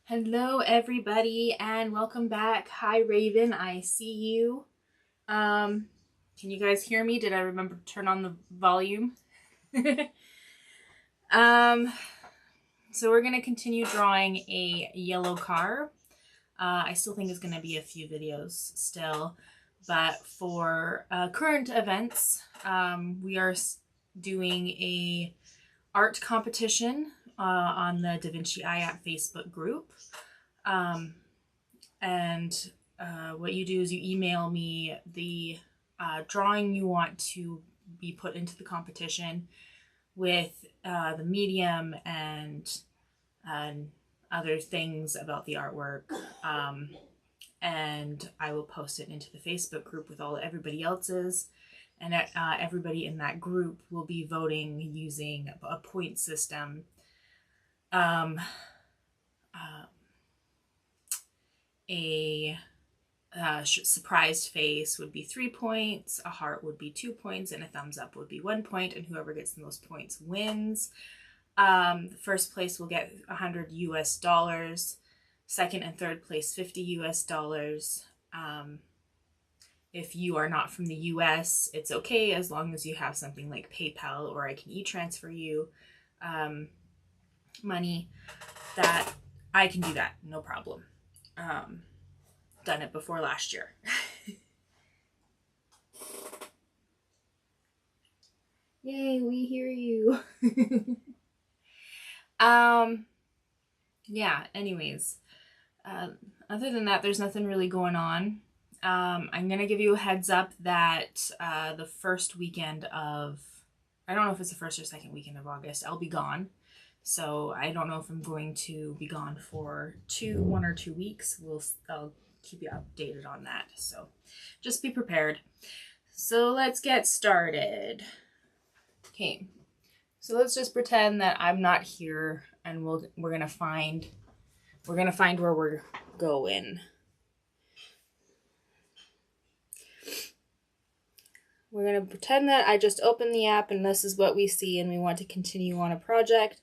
Hello everybody and welcome back. Hi Raven, I see you. Can you guys hear me? Did I remember to turn on the volume? So we're gonna continue drawing a yellow car. I still think it's gonna be a few videos still, but for current events, we are doing a art competition on the Vinci Eye App Facebook group. What you do is you email me the drawing you want to be put into the competition with the medium and other things about the artwork. And I will post it into the Facebook group with everybody else's. And everybody in that group will be voting using a point system. A surprised face would be 3 points, a heart would be 2 points, and a thumbs up would be 1 point, and whoever gets the most points wins. The first place will get $100 US, second and third place $50 US. If you are not from the US, it's okay as long as you have something like PayPal, or I can e-transfer you money. That I can do that, no problem. Done it before last year. Yay, we hear you. Yeah, anyways. Other than that, there's nothing really going on. I'm gonna give you a heads up that the first weekend of, I don't know if it's the first or second weekend of August, I'll be gone. So I don't know if I'm going to be gone for 1 or 2 weeks. I'll keep you updated on that. So just be prepared. So let's get started. Okay. So let's just pretend that I'm not here, and we're gonna find where we're going. We're gonna pretend that I just opened the app and this is what we see, and we want to continue on a project.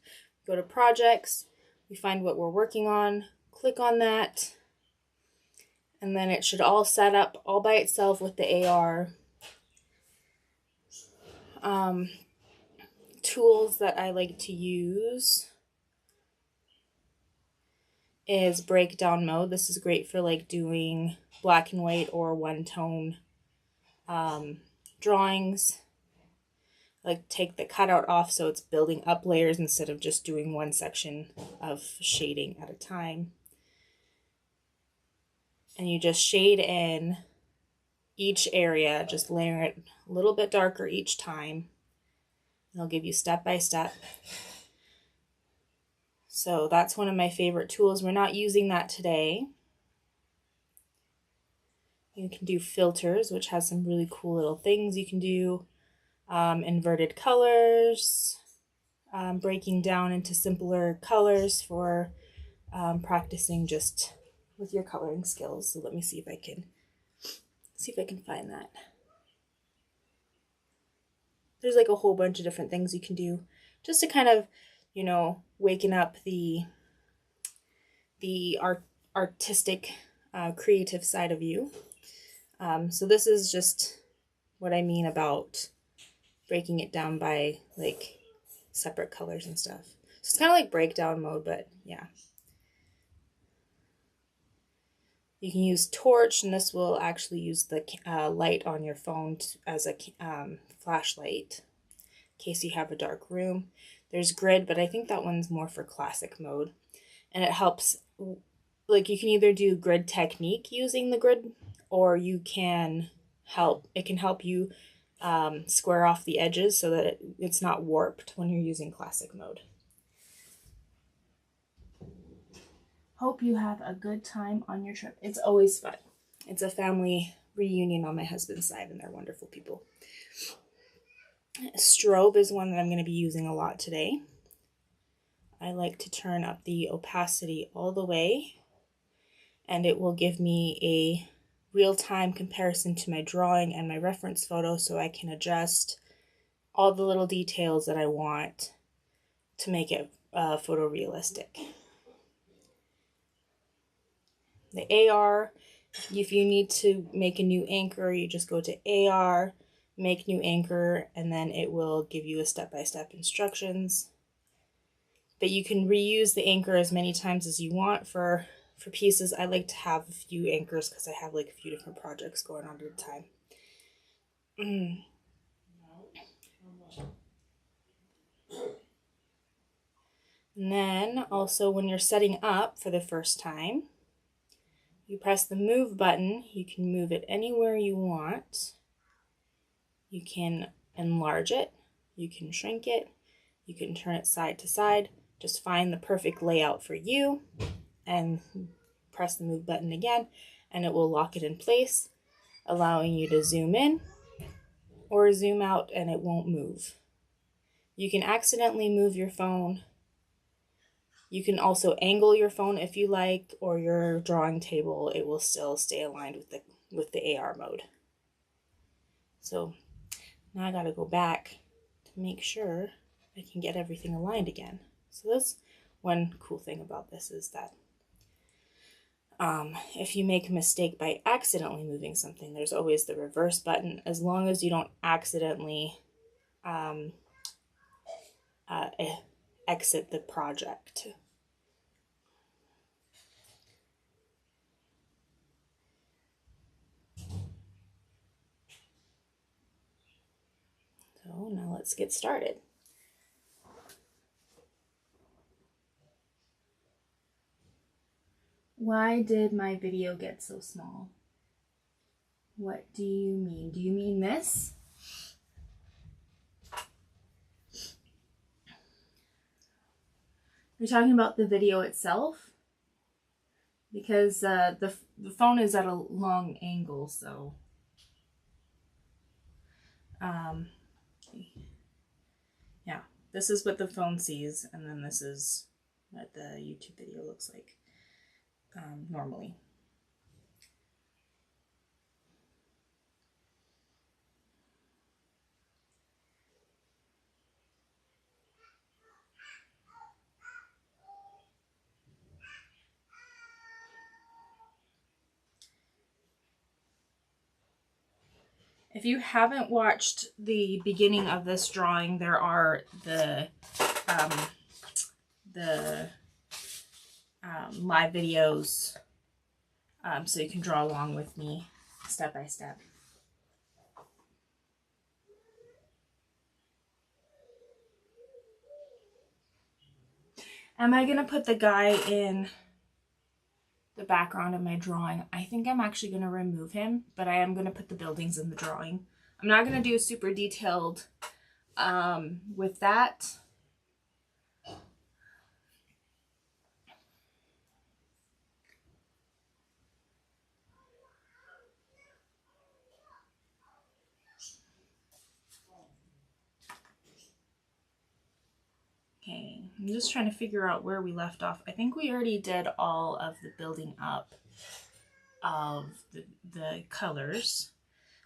Go to projects, we find what we're working on, click on that, and then it should all set up all by itself with the AR. Tools that I like to use is breakdown mode. This is great for like doing black and white or one-tone drawings. Like take the cutout off so it's building up layers instead of just doing one section of shading at a time. And you just shade in each area, just layer it a little bit darker each time. And I'll give you step by step. So that's one of my favorite tools. We're not using that today. You can do filters, which has some really cool little things you can do. Inverted colors, breaking down into simpler colors for practicing just with your coloring skills. So let me see if I can find that. There's like a whole bunch of different things you can do just to kind of, waken up the artistic, creative side of you. So this is just what I mean about breaking it down by like separate colors and stuff. So it's kind of like breakdown mode, but yeah. You can use torch, and this will actually use the light on your phone as a flashlight in case you have a dark room. There's grid, but I think that one's more for classic mode. And it helps, like you can either do grid technique using the grid, or it can help you square off the edges so that it's not warped when you're using classic mode. Hope you have a good time on your trip. It's always fun. It's a family reunion on my husband's side, and they're wonderful people. Strobe is one that I'm going to be using a lot today. I like to turn up the opacity all the way, and it will give me a real-time comparison to my drawing and my reference photo, so I can adjust all the little details that I want to make it photorealistic. the AR. If you need to make a new anchor, you just go to AR, make new anchor, and then it will give you a step-by-step instructions. But you can reuse the anchor as many times as you want for pieces. I like to have a few anchors because I have like a few different projects going on at a time. And then also when you're setting up for the first time, you press the move button. You can move it anywhere you want. You can enlarge it. You can shrink it. You can turn it side to side. Just find the perfect layout for you and press the move button again, and it will lock it in place, allowing you to zoom in or zoom out, and it won't move. You can accidentally move your phone. You can also angle your phone if you like, or your drawing table. It will still stay aligned with the AR mode. So now I gotta go back to make sure I can get everything aligned again. So that's one cool thing about this, is that if you make a mistake by accidentally moving something, there's always the reverse button, as long as you don't accidentally exit the project. So now let's get started. Why did my video get so small? What do you mean? Do you mean this? You're talking about the video itself? Because the phone is at a long angle, so yeah, this is what the phone sees, and then this is what the YouTube video looks like normally. If you haven't watched the beginning of this drawing, there are the live videos, so you can draw along with me step by step. Am I going to put the guy in the background of my drawing? I think I'm actually going to remove him, but I am going to put the buildings in the drawing. I'm not going to do super detailed with that. Okay, I'm just trying to figure out where we left off. I think we already did all of the building up of the colors.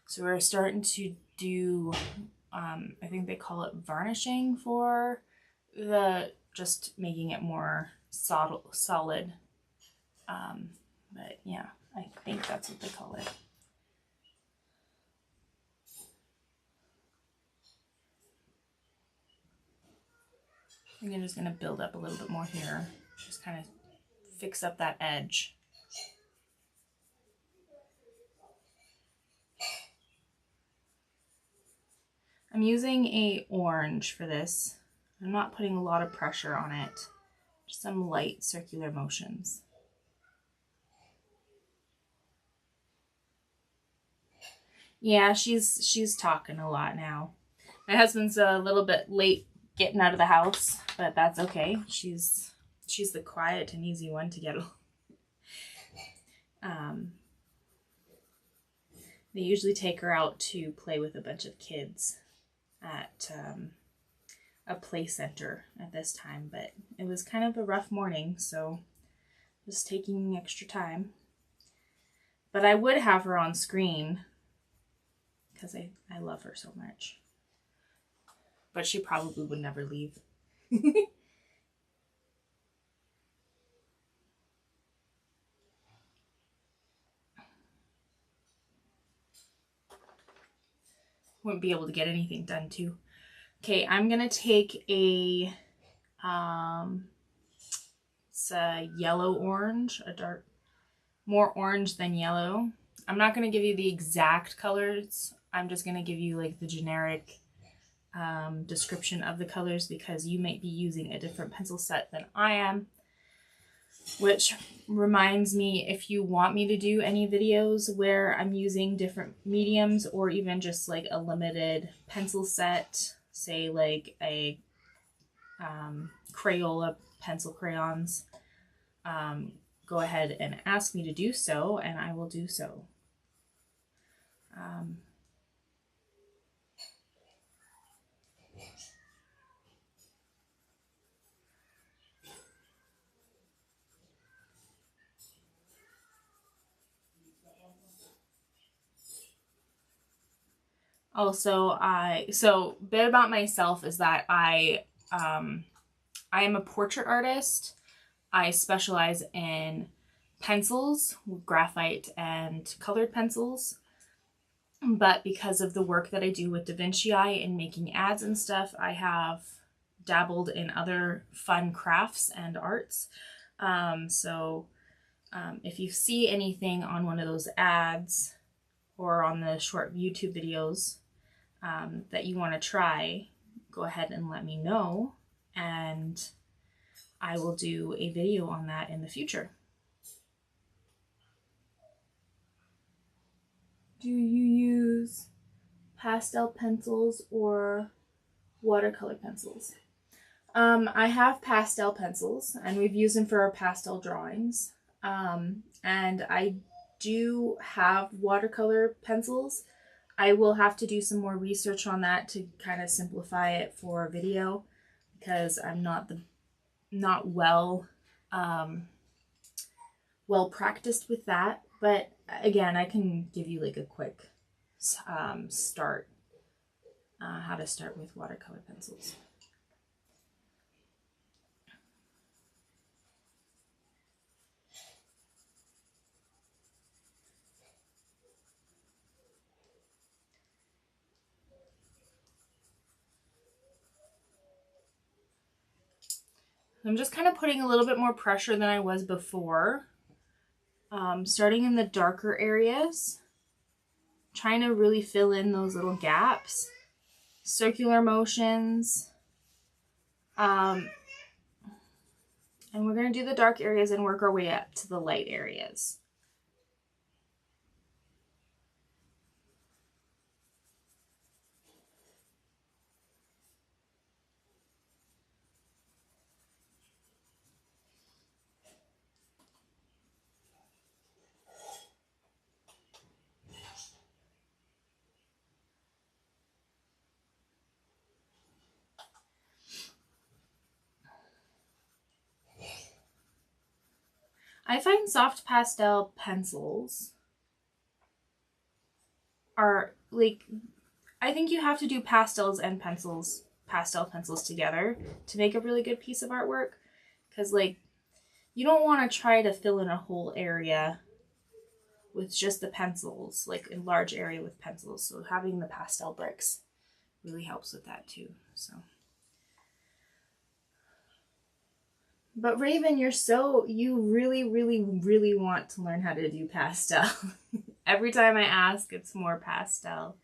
So we're starting to do, I think they call it varnishing for just making it more solid. But yeah, I think that's what they call it. I think I'm just going to build up a little bit more here. Just kind of fix up that edge. I'm using a orange for this. I'm not putting a lot of pressure on it. Just some light circular motions. Yeah, she's talking a lot now. My husband's a little bit late getting out of the house, but that's okay. She's the quiet and easy one to get. They usually take her out to play with a bunch of kids at a play center at this time, but it was kind of a rough morning, so just taking extra time. But I would have her on screen because I love her so much. But she probably would never leave. wouldn't be able to get anything done too. Okay, I'm gonna take a it's a yellow orange, a dark, more orange than yellow. I'm not gonna give you the exact colors. I'm just gonna give you like the generic description of the colors because you might be using a different pencil set than I am. Which reminds me, if you want me to do any videos where I'm using different mediums or even just like a limited pencil set, say like a Crayola pencil crayons, go ahead and ask me to do so and I will do so. Also, so a bit about myself is that I am a portrait artist. I specialize in pencils, graphite and colored pencils. But because of the work that I do with Vinci Eye and making ads and stuff, I have dabbled in other fun crafts and arts. If you see anything on one of those ads or on the short YouTube videos that you want to try, go ahead and let me know, and I will do a video on that in the future. Do you use pastel pencils or watercolor pencils? I have pastel pencils and we've used them for our pastel drawings. And I do have watercolor pencils. I will have to do some more research on that to kind of simplify it for video because I'm not well practiced with that. But again, I can give you like a quick start, how to start with watercolor pencils. I'm just kind of putting a little bit more pressure than I was before. Starting in the darker areas, trying to really fill in those little gaps, circular motions. And we're going to do the dark areas and work our way up to the light areas. I find soft pastel pencils are like, I think you have to do pastels and pencils, pastel pencils together to make a really good piece of artwork. Because like, you don't want to try to fill in a whole area with just the pencils, like a large area with pencils. So having the pastel bricks really helps with that too. So. But Raven, you really, really, really want to learn how to do pastel. Every time I ask, it's more pastel.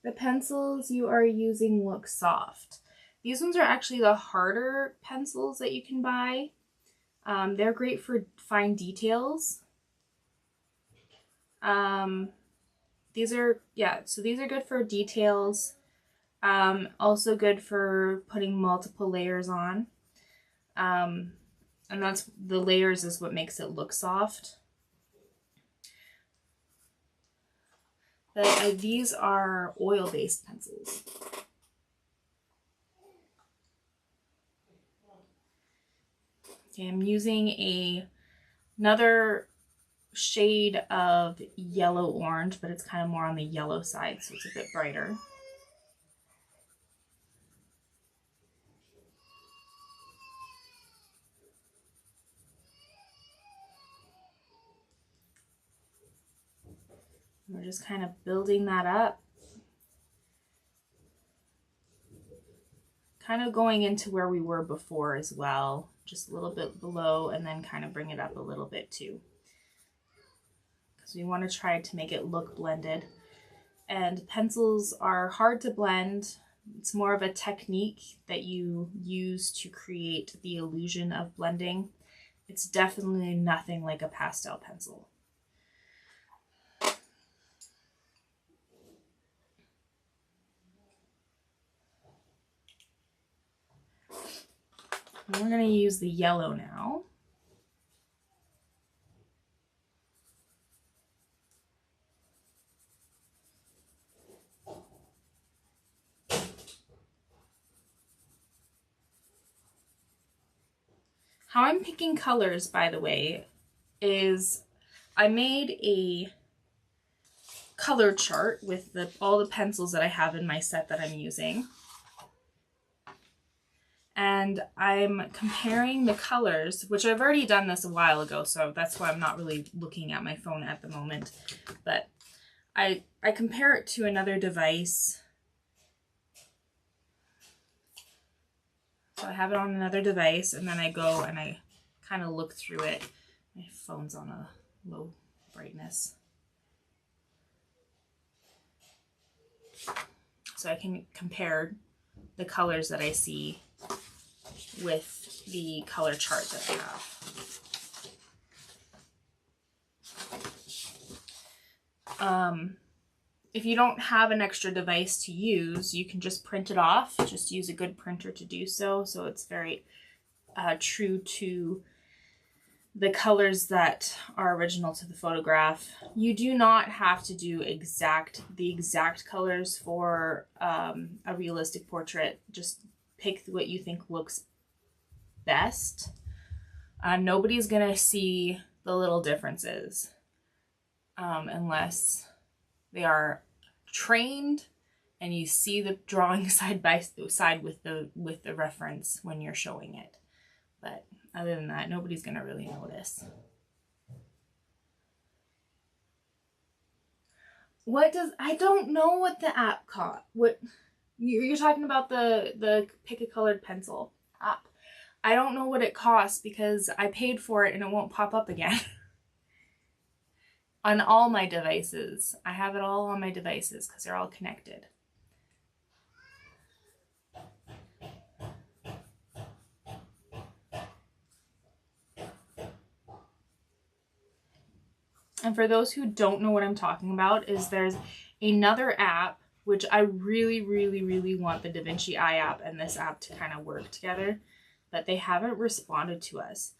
The pencils you are using look soft. These ones are actually the harder pencils that you can buy. They're great for fine details. These are good for details. Also good for putting multiple layers on. And that's, the layers is what makes it look soft. But these are oil-based pencils. Okay, I'm using another shade of yellow-orange, but it's kind of more on the yellow side, so it's a bit brighter. We're just kind of building that up. Kind of going into where we were before as well. Just a little bit below, and then kind of bring it up a little bit too. Because we want to try to make it look blended. And pencils are hard to blend. It's more of a technique that you use to create the illusion of blending. It's definitely nothing like a pastel pencil. And we're going to use the yellow now. How I'm picking colors, by the way, is I made a color chart with all the pencils that I have in my set that I'm using. And I'm comparing the colors, which I've already done this a while ago, so that's why I'm not really looking at my phone at the moment. But I compare it to another device. So I have it on another device, and then I go and I kind of look through it. My phone's on a low brightness. So I can compare the colors that I see with the color chart that I have. If you don't have an extra device to use, you can just print it off. Just use a good printer to do so. So it's very true to the colors that are original to the photograph. You do not have to do the exact colors for a realistic portrait. Just pick what you think looks best. Nobody's gonna see the little differences unless they are trained and you see the drawing side by side with the reference when you're showing it. But other than that, nobody's gonna really notice. I don't know what the app caught. What you're talking about, the pick a colored pencil app. I don't know what it costs because I paid for it and it won't pop up again. On all my devices. I have it all on my devices because they're all connected. And for those who don't know what I'm talking about, there's another app which I really, really, really want the Vinci Eye app and this app to kind of work together, but they haven't responded to us.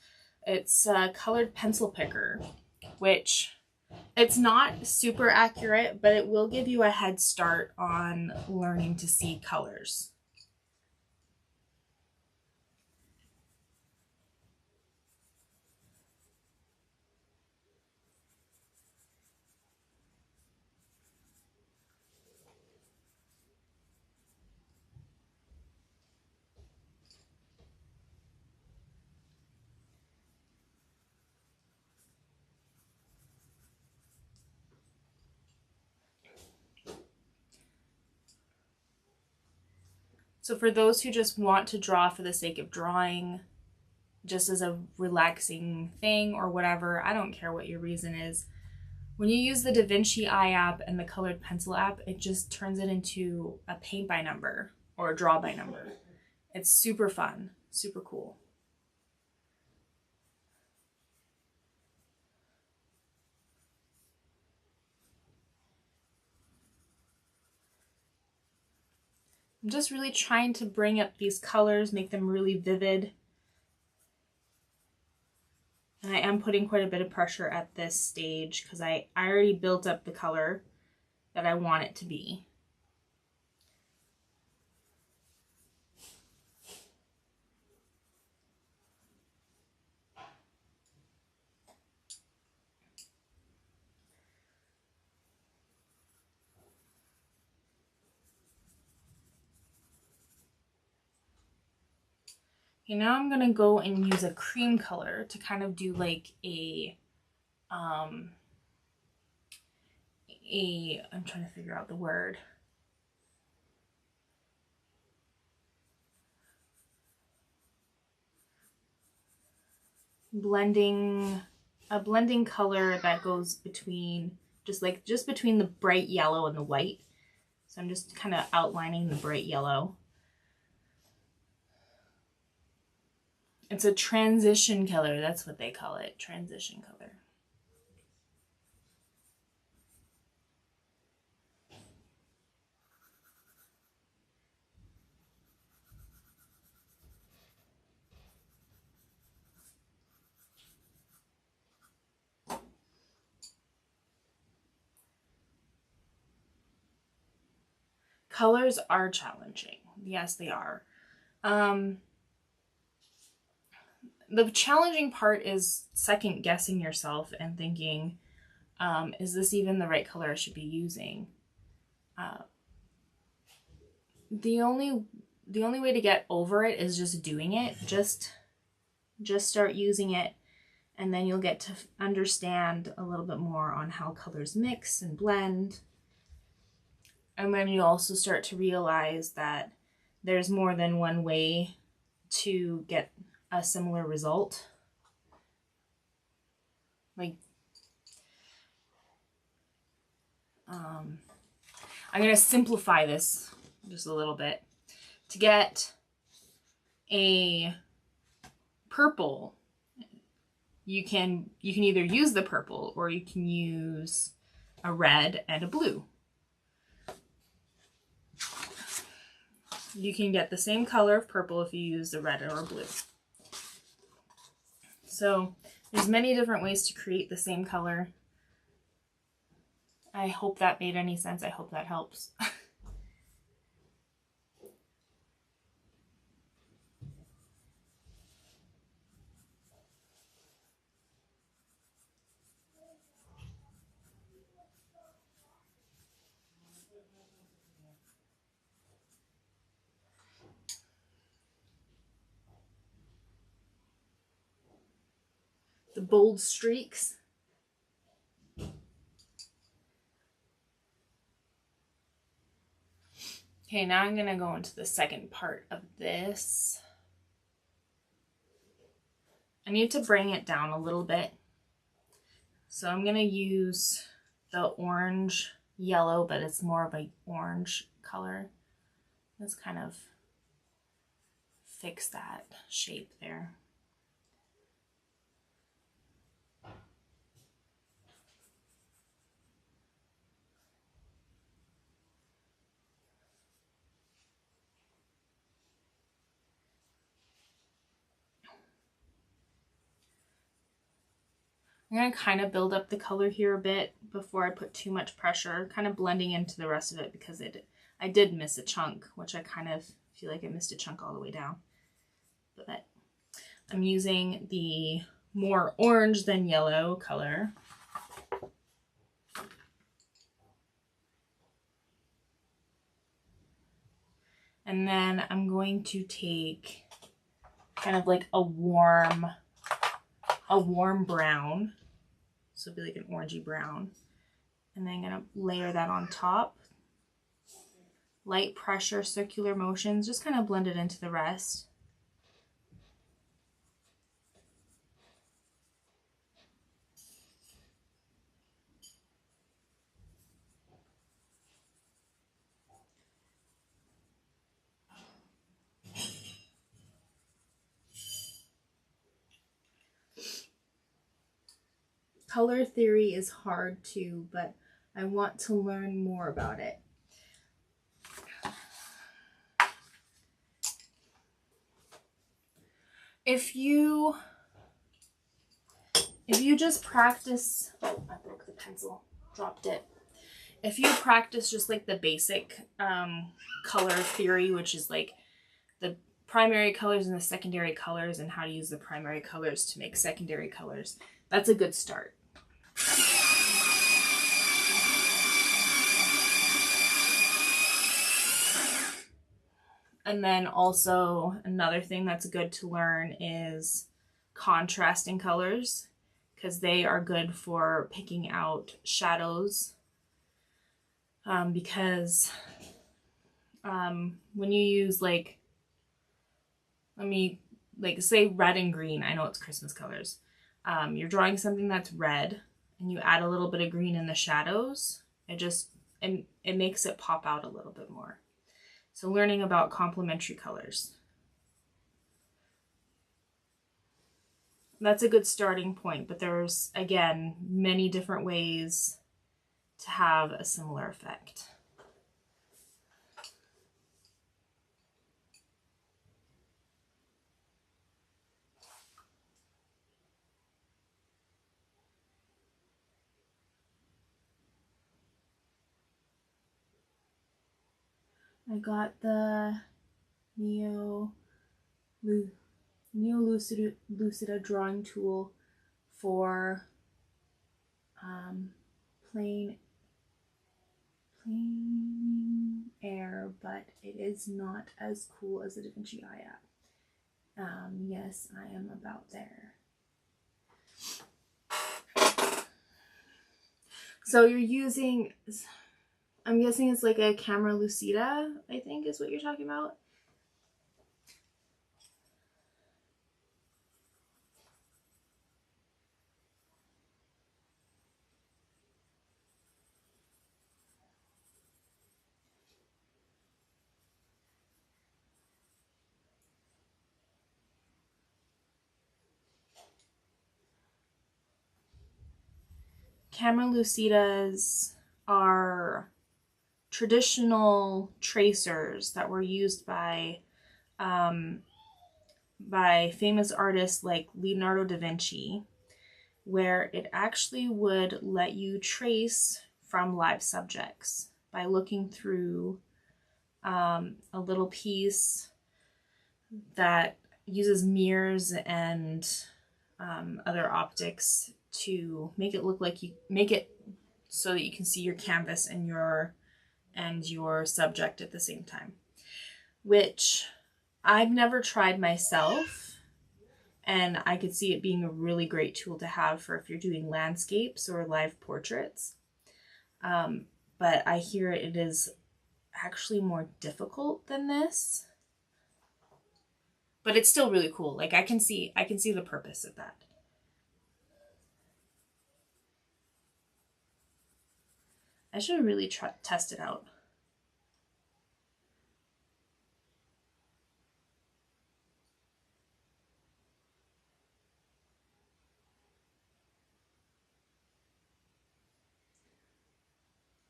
It's a colored pencil picker, which it's not super accurate, but it will give you a head start on learning to see colors. So for those who just want to draw for the sake of drawing, just as a relaxing thing or whatever, I don't care what your reason is. When you use the Vinci Eye app and the colored pencil app, it just turns it into a paint by number or a draw by number. It's super fun, super cool. I'm just really trying to bring up these colors, make them really vivid. And I am putting quite a bit of pressure at this stage because I already built up the color that I want it to be. Okay, now I'm gonna go and use a cream color to kind of do like a I'm trying to figure out the word. A blending color that goes between, just between the bright yellow and the white. So I'm just kind of outlining the bright yellow. It's a transition color, that's what they call it, transition color. Colors are challenging. Yes, they are. The challenging part is second guessing yourself and thinking, is this even the right color I should be using? The only way to get over it is just doing it. Just start using it, and then you'll get to understand a little bit more on how colors mix and blend. And then you also start to realize that there's more than one way to get a similar result. Like, I'm going to simplify this just a little bit. To get a purple, you can either use the purple or you can use a red and a blue. You can get the same color of purple if you use a red or a blue. So there's many different ways to create the same color. I hope that made any sense. I hope that helps. The bold streaks. Okay, now I'm going to go into the second part of this. I need to bring it down a little bit. So I'm going to use the orange yellow, but it's more of an orange color. Let's kind of fix that shape there. I'm going to kind of build up the color here a bit before I put too much pressure, kind of blending into the rest of it, because I did miss a chunk, which I kind of feel like I missed a chunk all the way down. But I'm using the more orange than yellow color. And then I'm going to take kind of like a warm brown. So it'll be like an orangey brown. And then I'm going to layer that on top. Light pressure, circular motions, just kind of blend it into the rest. Color theory is hard too, but I want to learn more about it. If you just practice, oh, I broke the pencil, dropped it. If you practice just like the basic color theory, which is like the primary colors and the secondary colors and how to use the primary colors to make secondary colors, that's a good start. And then also another thing that's good to learn is contrasting colors, because they are good for picking out shadows because when you use like, say red and green, I know it's Christmas colors. You're drawing something that's red and you add a little bit of green in the shadows, it makes it pop out a little bit more. So learning about complementary colors. That's a good starting point, but there's, again, many different ways to have a similar effect. I got the Lucida drawing tool for plain air, but it is not as cool as the Vinci Eye App. Yes, I am about there. So you're using, I'm guessing it's like a camera lucida, I think is what you're talking about. Camera lucidas are traditional tracers that were used by famous artists like Leonardo da Vinci, where it actually would let you trace from live subjects by looking through a little piece that uses mirrors and other optics to make it look like make it so that you can see your canvas and your subject at the same time, which I've never tried myself, and I could see it being a really great tool to have for if you're doing landscapes or live portraits. But I hear it is actually more difficult than this, but it's still really cool. Like I can see the purpose of that. I should really test it out.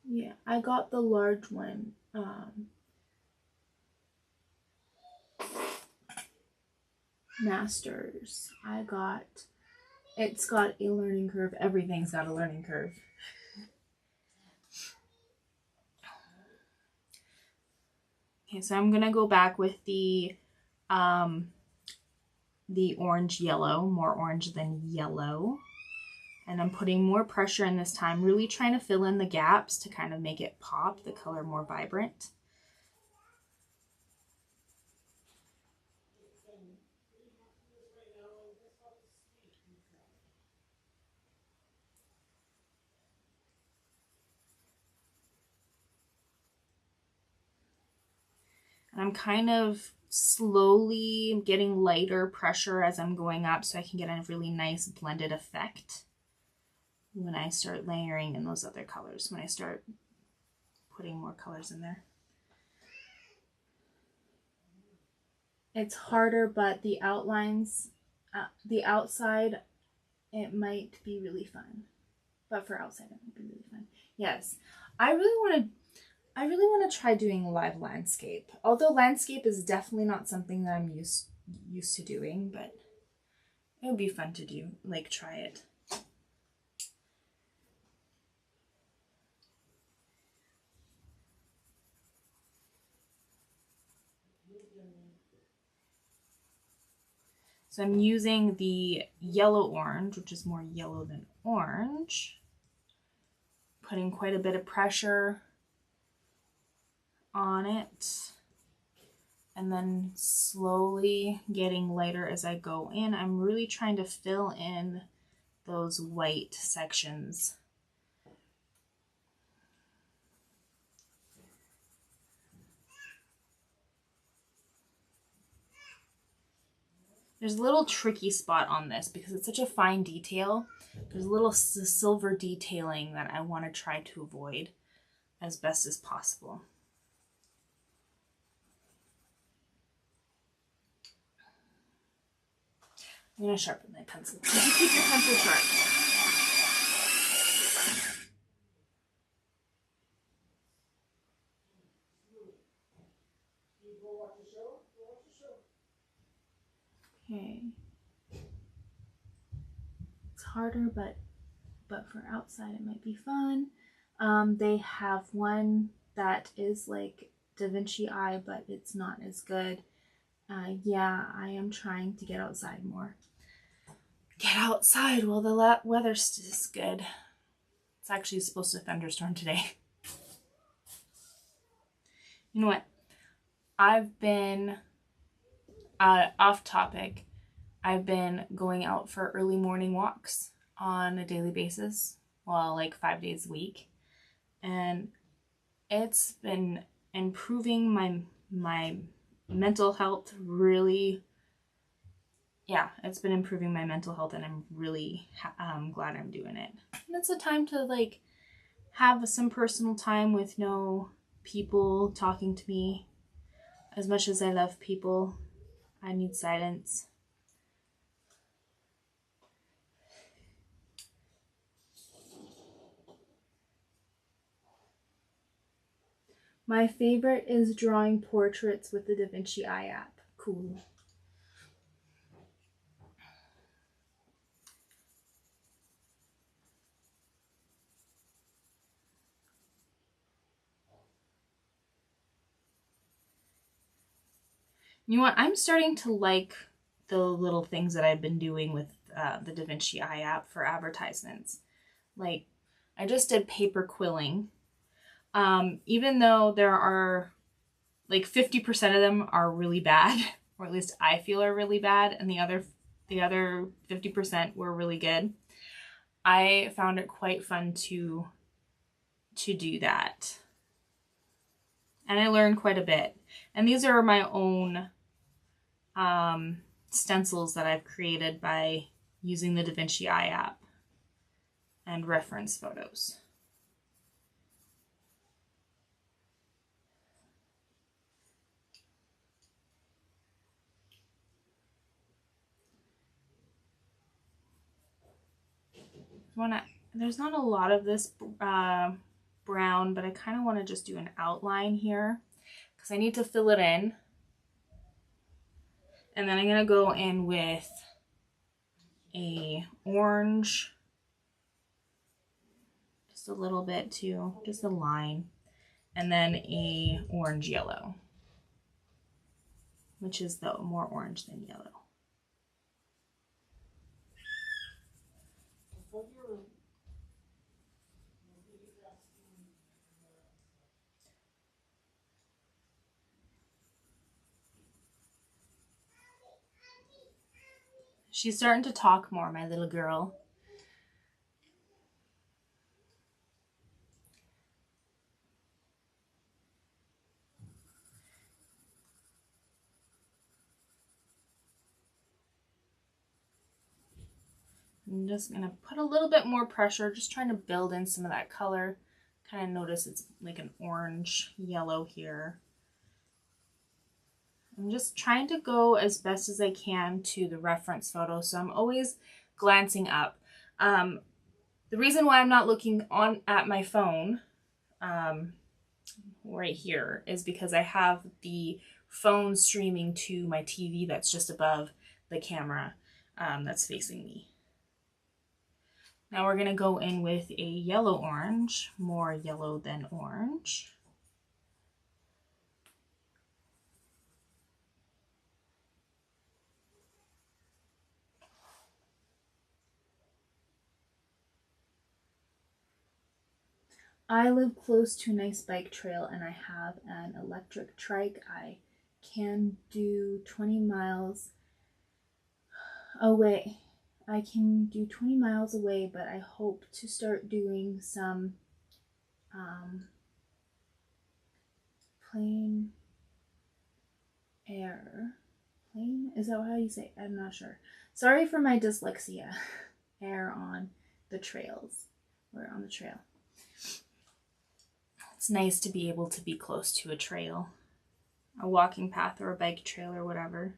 Yeah, I got the large one. Masters. It's got a learning curve. Everything's got a learning curve. Okay, so I'm gonna go back with the orange yellow, more orange than yellow. And I'm putting more pressure in this time, really trying to fill in the gaps to kind of make it pop, the color more vibrant. And I'm kind of slowly getting lighter pressure as I'm going up so I can get a really nice blended effect when I start layering in those other colors, when I start putting more colors in there. It's harder, but the outlines, the outside, it might be really fun. But for outside, it might be really fun. Yes, I really want to try doing live landscape. Although landscape is definitely not something that I'm used to doing, but it would be fun to do, like try it. So I'm using the yellow orange, which is more yellow than orange, putting quite a bit of pressure on it, and then slowly getting lighter as I go in. I'm really trying to fill in those white sections. There's a little tricky spot on this because it's such a fine detail. There's a little silver detailing that I want to try to avoid as best as possible. I'm going to sharpen my pencil. Could you keep your pencil sharp? Okay. It's harder, but for outside it might be fun. They have one that is like Da Vinci Eye, but it's not as good. Yeah, I am trying to get outside more. Get outside while the weather is good. It's actually supposed to thunderstorm today. You know what? I've been, off topic, I've been going out for early morning walks on a daily basis. Well, like 5 days a week. And it's been improving my mental health really. Yeah, it's been improving my mental health, and I'm really glad I'm doing it. And it's a time to like have some personal time with no people talking to me. As much as I love people, I need silence. My favorite is drawing portraits with the Da Vinci Eye app. Cool. You know what? I'm starting to like the little things that I've been doing with the Da Vinci Eye app for advertisements. Like, I just did paper quilling. Even though there are like 50% of them are really bad, or at least I feel are really bad, and the other 50% were really good. I found it quite fun to do that. And I learned quite a bit. And these are my own stencils that I've created by using the Da Vinci Eye app and reference photos. There's not a lot of this brown, but I kind of want to just do an outline here because I need to fill it in. And then I'm going to go in with a orange, just a little bit too, just a line, and then a orange yellow, which is the more orange than yellow. She's starting to talk more, my little girl. I'm just going to put a little bit more pressure, just trying to build in some of that color. Kind of notice it's like an orange yellow here. I'm just trying to go as best as I can to the reference photo, so I'm always glancing up. The reason why I'm not looking at my phone right here is because I have the phone streaming to my TV that's just above the camera that's facing me. Now we're going to go in with a yellow-orange, more yellow than orange. I live close to a nice bike trail and I have an electric trike. I can do 20 miles away. I can do 20 miles away, but I hope to start doing some plein Plain? Is that how you say it? I'm not sure. Sorry for my dyslexia. Hair on the trails. We're on the trail. It's nice to be able to be close to a trail, a walking path or a bike trail or whatever.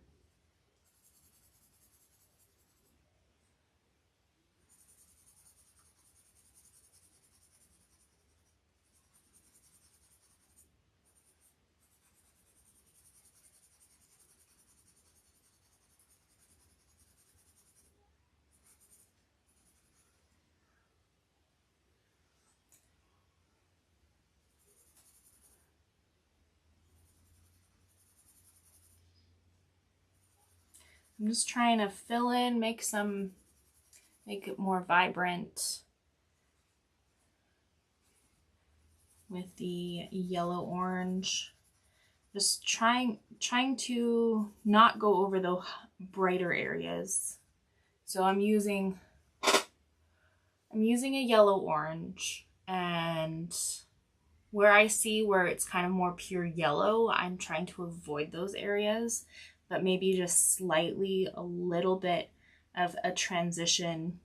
I'm just trying to fill in, make it more vibrant with the yellow orange. Just trying to not go over the brighter areas. So I'm using a yellow orange, and where I see where it's kind of more pure yellow, I'm trying to avoid those areas, but maybe just slightly a little bit of a transition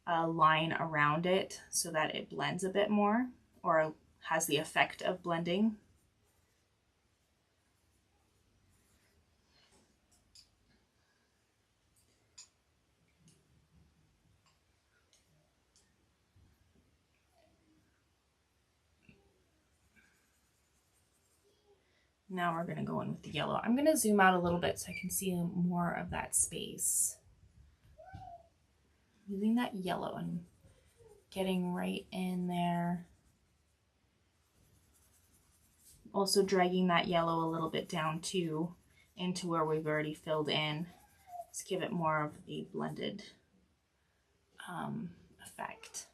line around it so that it blends a bit more or has the effect of blending. Now we're going to go in with the yellow. I'm going to zoom out a little bit so I can see more of that space. Using that yellow and getting right in there. Also dragging that yellow a little bit down too into where we've already filled in. Let's give it more of a blended effect.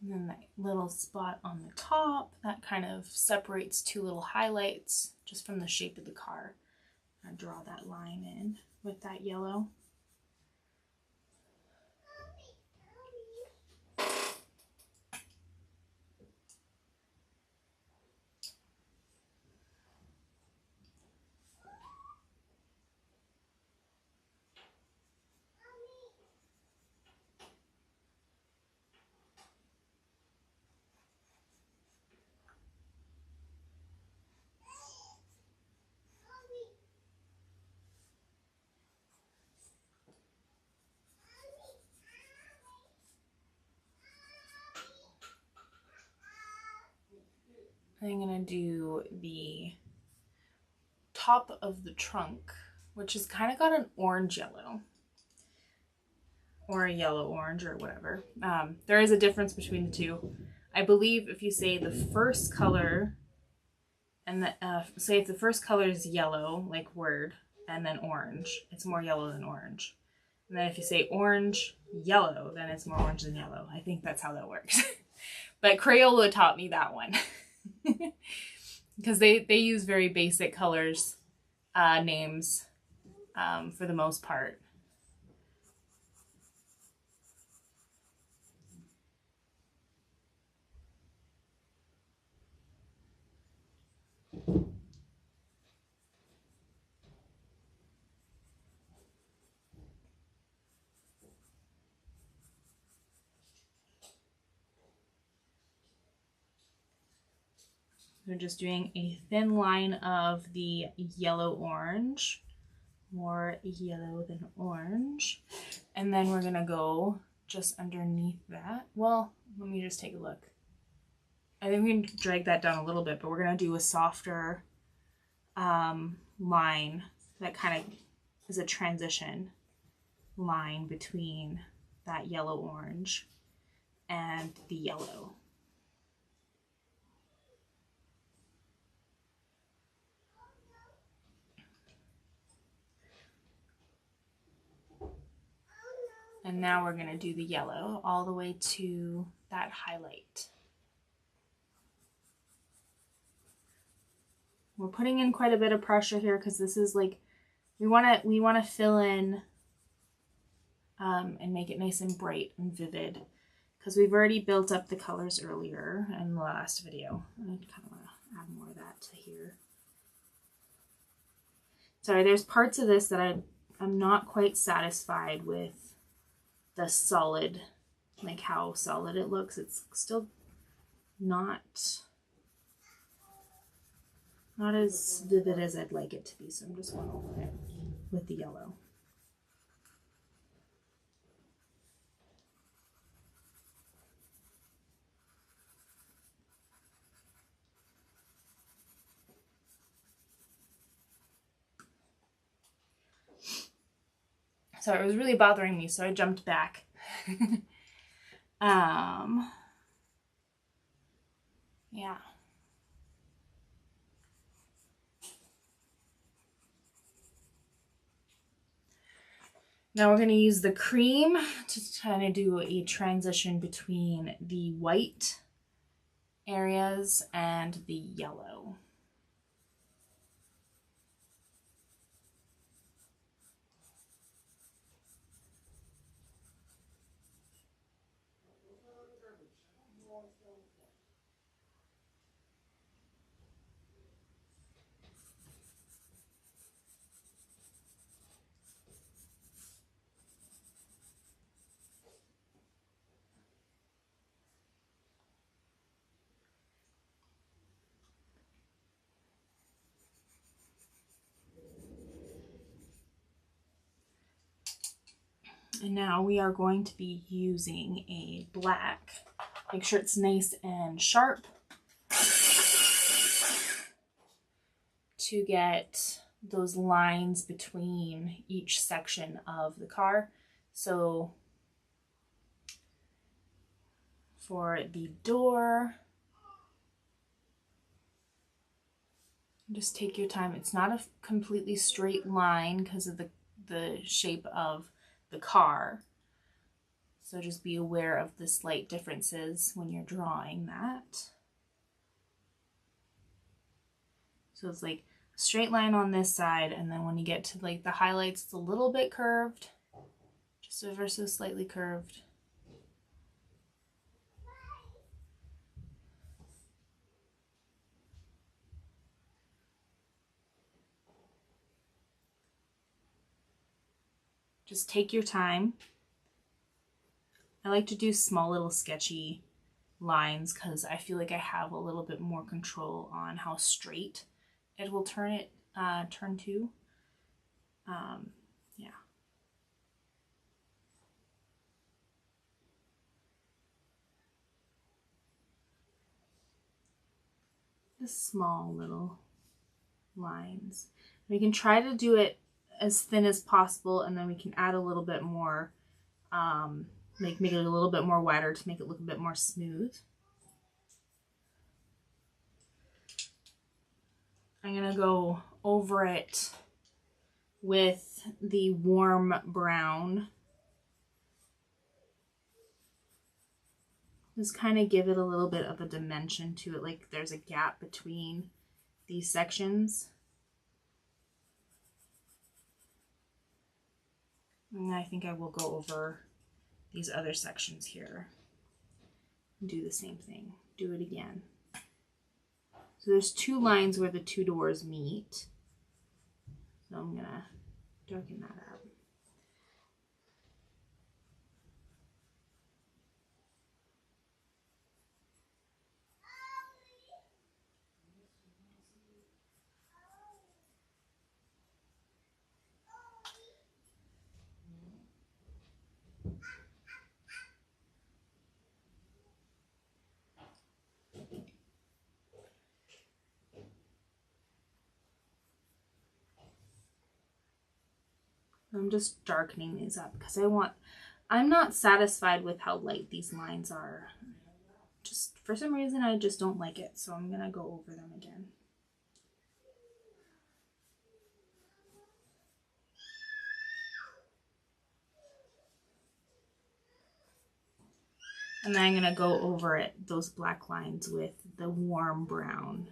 And then that little spot on the top, that kind of separates two little highlights just from the shape of the car. I draw that line in with that yellow. I'm gonna do the top of the trunk, which has kind of got an orange yellow or a yellow orange or whatever. There is a difference between the two. I believe if you say the first color and say if the first color is yellow, like word, and then orange, it's more yellow than orange. And then if you say orange, yellow, then it's more orange than yellow. I think that's how that works. But Crayola taught me that one. Because they use very basic colors, names, for the most part. We're just doing a thin line of the yellow-orange, more yellow than orange. And then we're gonna go just underneath that. Well, let me just take a look. I think we can drag that down a little bit, but we're going to do a softer line that kind of is a transition line between that yellow-orange and the yellow. And now we're going to do the yellow all the way to that highlight. We're putting in quite a bit of pressure here because this is like, we want to fill in and make it nice and bright and vivid because we've already built up the colors earlier in the last video. I kind of want to add more of that to here. Sorry, there's parts of this that I'm not quite satisfied with the solid, like how solid it looks. It's still not as vivid as I'd like it to be, so I'm just going over it with the yellow. So it was really bothering me, so I jumped back. Yeah. Now we're going to use the cream to kind of do a transition between the white areas and the yellow. And now we are going to be using a black. Make sure it's nice and sharp to get those lines between each section of the car. So for the door, just take your time. It's not a completely straight line because of the shape of the car. So just be aware of the slight differences when you're drawing that. So it's like a straight line on this side, and then when you get to like the highlights, it's a little bit curved, just ever so slightly curved. Just take your time. I like to do small little sketchy lines because I feel like I have a little bit more control on how straight it will turn to. Yeah. Just small little lines. We can try to do it as thin as possible, and then we can add a little bit more, make it a little bit more wider to make it look a bit more smooth. I'm gonna go over it with the warm brown. Just kind of give it a little bit of a dimension to it, like there's a gap between these sections. And I think I will go over these other sections here and do the same thing. Do it again. So there's two lines where the two doors meet. So I'm gonna darken that up. I'm just darkening these up because I'm not satisfied with how light these lines are. Just for some reason, I just don't like it. So I'm gonna go over them again. And then I'm gonna go over it, those black lines with the warm brown.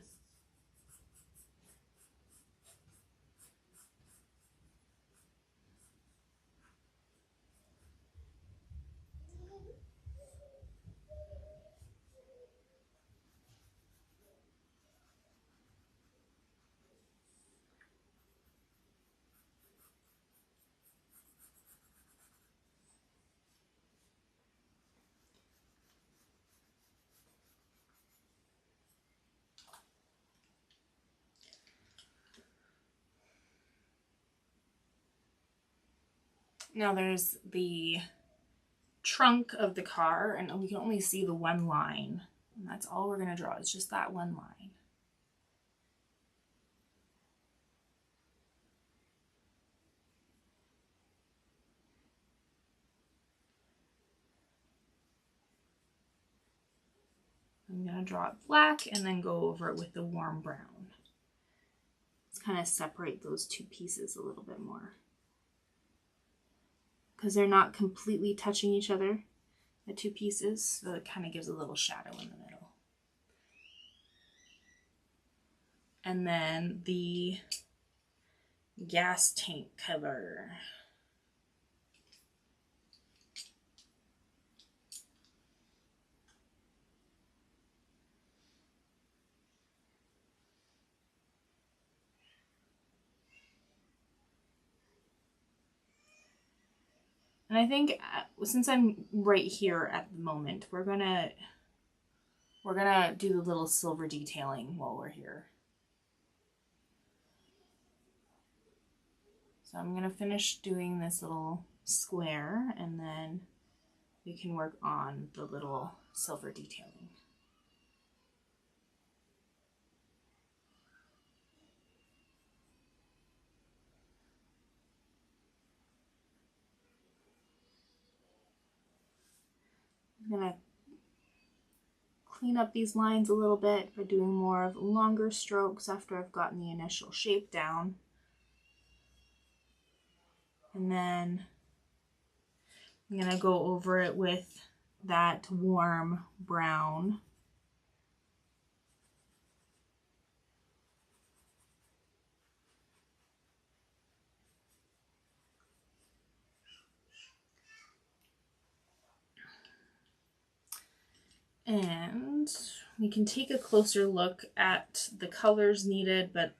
Now there's the trunk of the car, and we can only see the one line. And that's all we're going to draw. It's just that one line. I'm going to draw it black and then go over it with the warm brown. Let's kind of separate those two pieces a little bit more, because they're not completely touching each other, the two pieces, so it kind of gives a little shadow in the middle. And then the gas tank cover. And I think since I'm right here at the moment, we're gonna do the little silver detailing while we're here. So I'm gonna finish doing this little square, and then we can work on the little silver detailing. I'm gonna clean up these lines a little bit by doing more of longer strokes after I've gotten the initial shape down. And then I'm gonna go over it with that warm brown. And we can take a closer look at the colors needed, but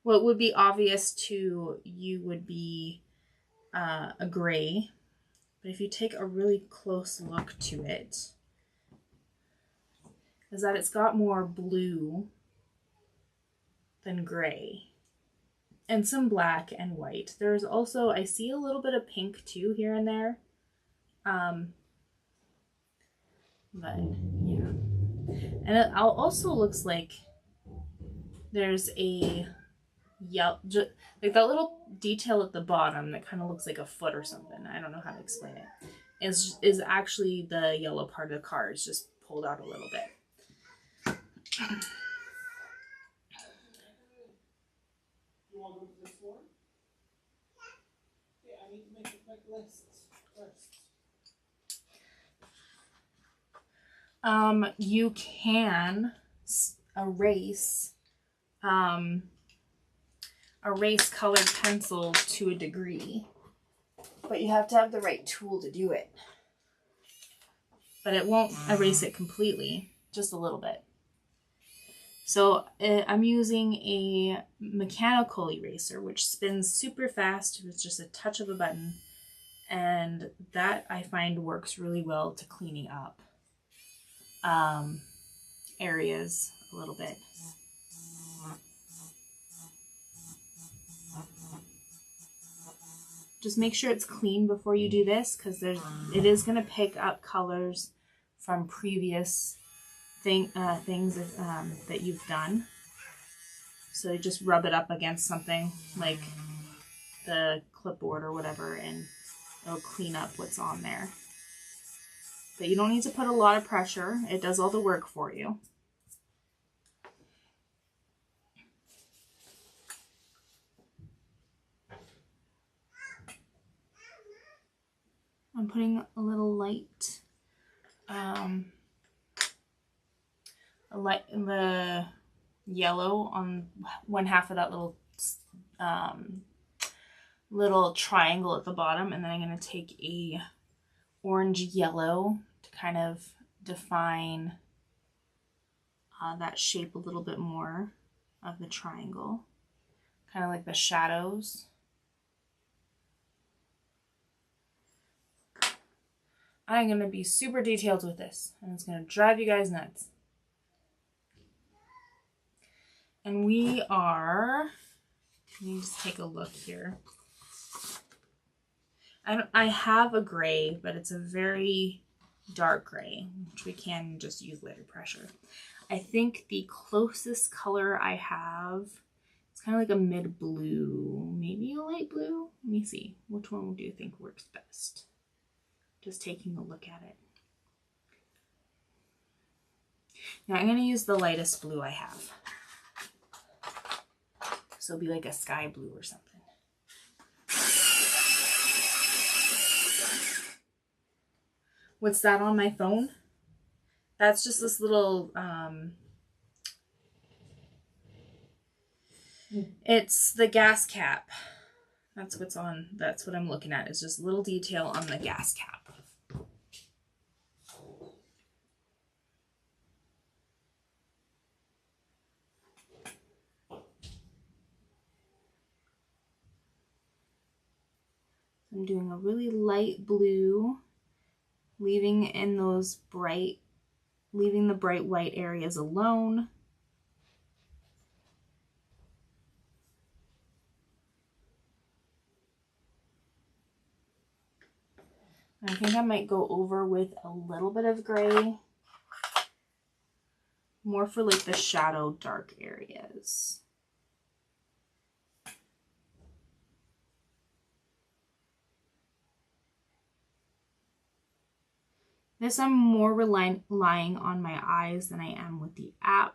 what would be obvious to you would be a gray. But if you take a really close look to it, is that it's got more blue than gray, and some black and white. There's also, I see a little bit of pink too here and there. But yeah, and it also looks like there's a yellow, like that little detail at the bottom that kind of looks like a foot or something. I don't know how to explain it. Is actually the yellow part of the car. It's just pulled out a little bit. You want to go to this one? Yeah, I need to make a quick list first. You can erase colored pencils to a degree, but you have to have the right tool to do it. But it won't erase it completely, just a little bit. So I'm using a mechanical eraser, which spins super fast with just a touch of a button. And that I find works really well to cleaning up areas a little bit. Just make sure it's clean before you do this, because it is going to pick up colors from previous things that you've done. So just rub it up against something like the clipboard or whatever, and it'll clean up what's on there. But you don't need to put a lot of pressure. It does all the work for you. I'm putting a little light, the yellow on one half of that little triangle at the bottom, and then I'm going to take a orange yellow to kind of define that shape a little bit more of the triangle, kind of like the shadows. I'm going to be super detailed with this, and it's going to drive you guys nuts. And we are, let me just take a look here. I have a gray, but it's a very dark gray, which we can just use lighter pressure. I think the closest color I have, it's kind of like a mid blue, maybe a light blue. Let me see, which one do you think works best? Just taking a look at it. Now I'm going to use the lightest blue I have. So it'll be like a sky blue or something. What's that on my phone? That's just this little, it's the gas cap. That's what's on, that's what I'm looking at. It's just a little detail on the gas cap. I'm doing a really light blue, leaving the bright white areas alone. I think I might go over with a little bit of gray, more for like the shadow dark areas. This I'm more relying on my eyes than I am with the app.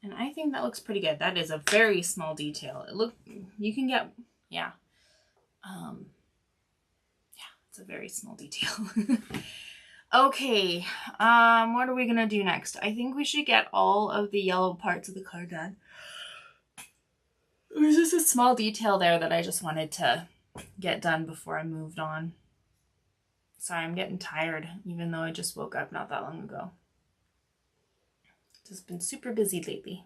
And I think that looks pretty good. That is a very small detail. You can get, yeah. Yeah, it's a very small detail. Okay, what are we gonna do next? I think we should get all of the yellow parts of the card done. There's just a small detail there that I just wanted to get done before I moved on. Sorry, I'm getting tired, even though I just woke up not that long ago. Just been super busy lately.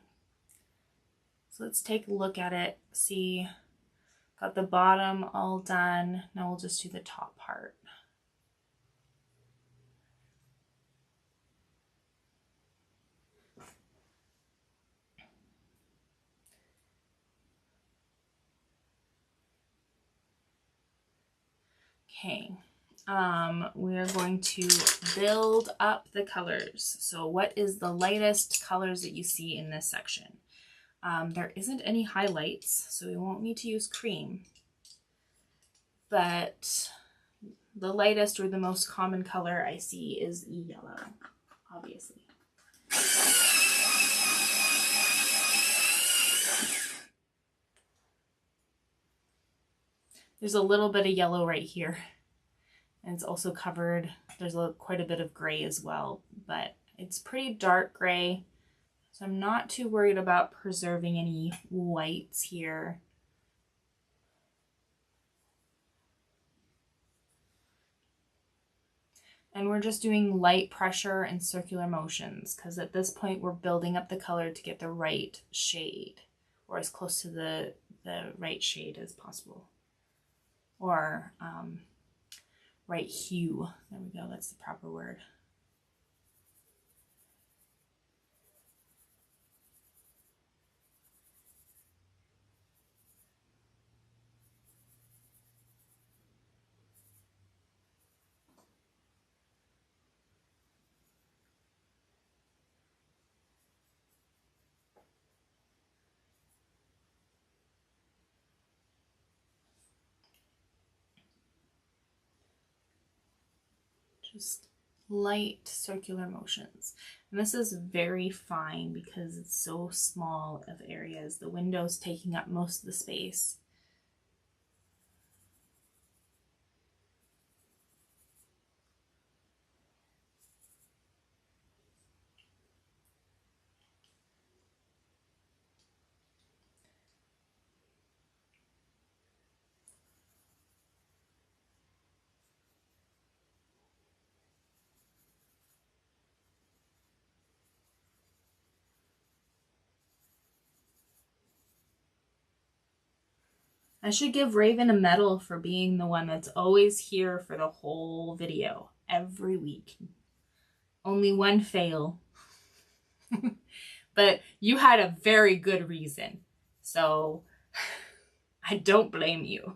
So let's take a look at it, see. Got the bottom all done. Now we'll just do the top part. Okay, we are going to build up the colors. So what is the lightest colors that you see in this section? There isn't any highlights, so we won't need to use cream. But the lightest or the most common color I see is yellow, obviously. There's a little bit of yellow right here. And it's also covered, there's quite a bit of gray as well, but it's pretty dark gray. So I'm not too worried about preserving any whites here. And we're just doing light pressure and circular motions because at this point we're building up the color to get the right shade, or as close to the right shade as possible. Or right hue. There we go, that's the proper word. Just light circular motions. And this is very fine because it's so small of areas. The window's taking up most of the space. I should give Raven a medal for being the one that's always here for the whole video, every week. Only one fail. But you had a very good reason, so I don't blame you.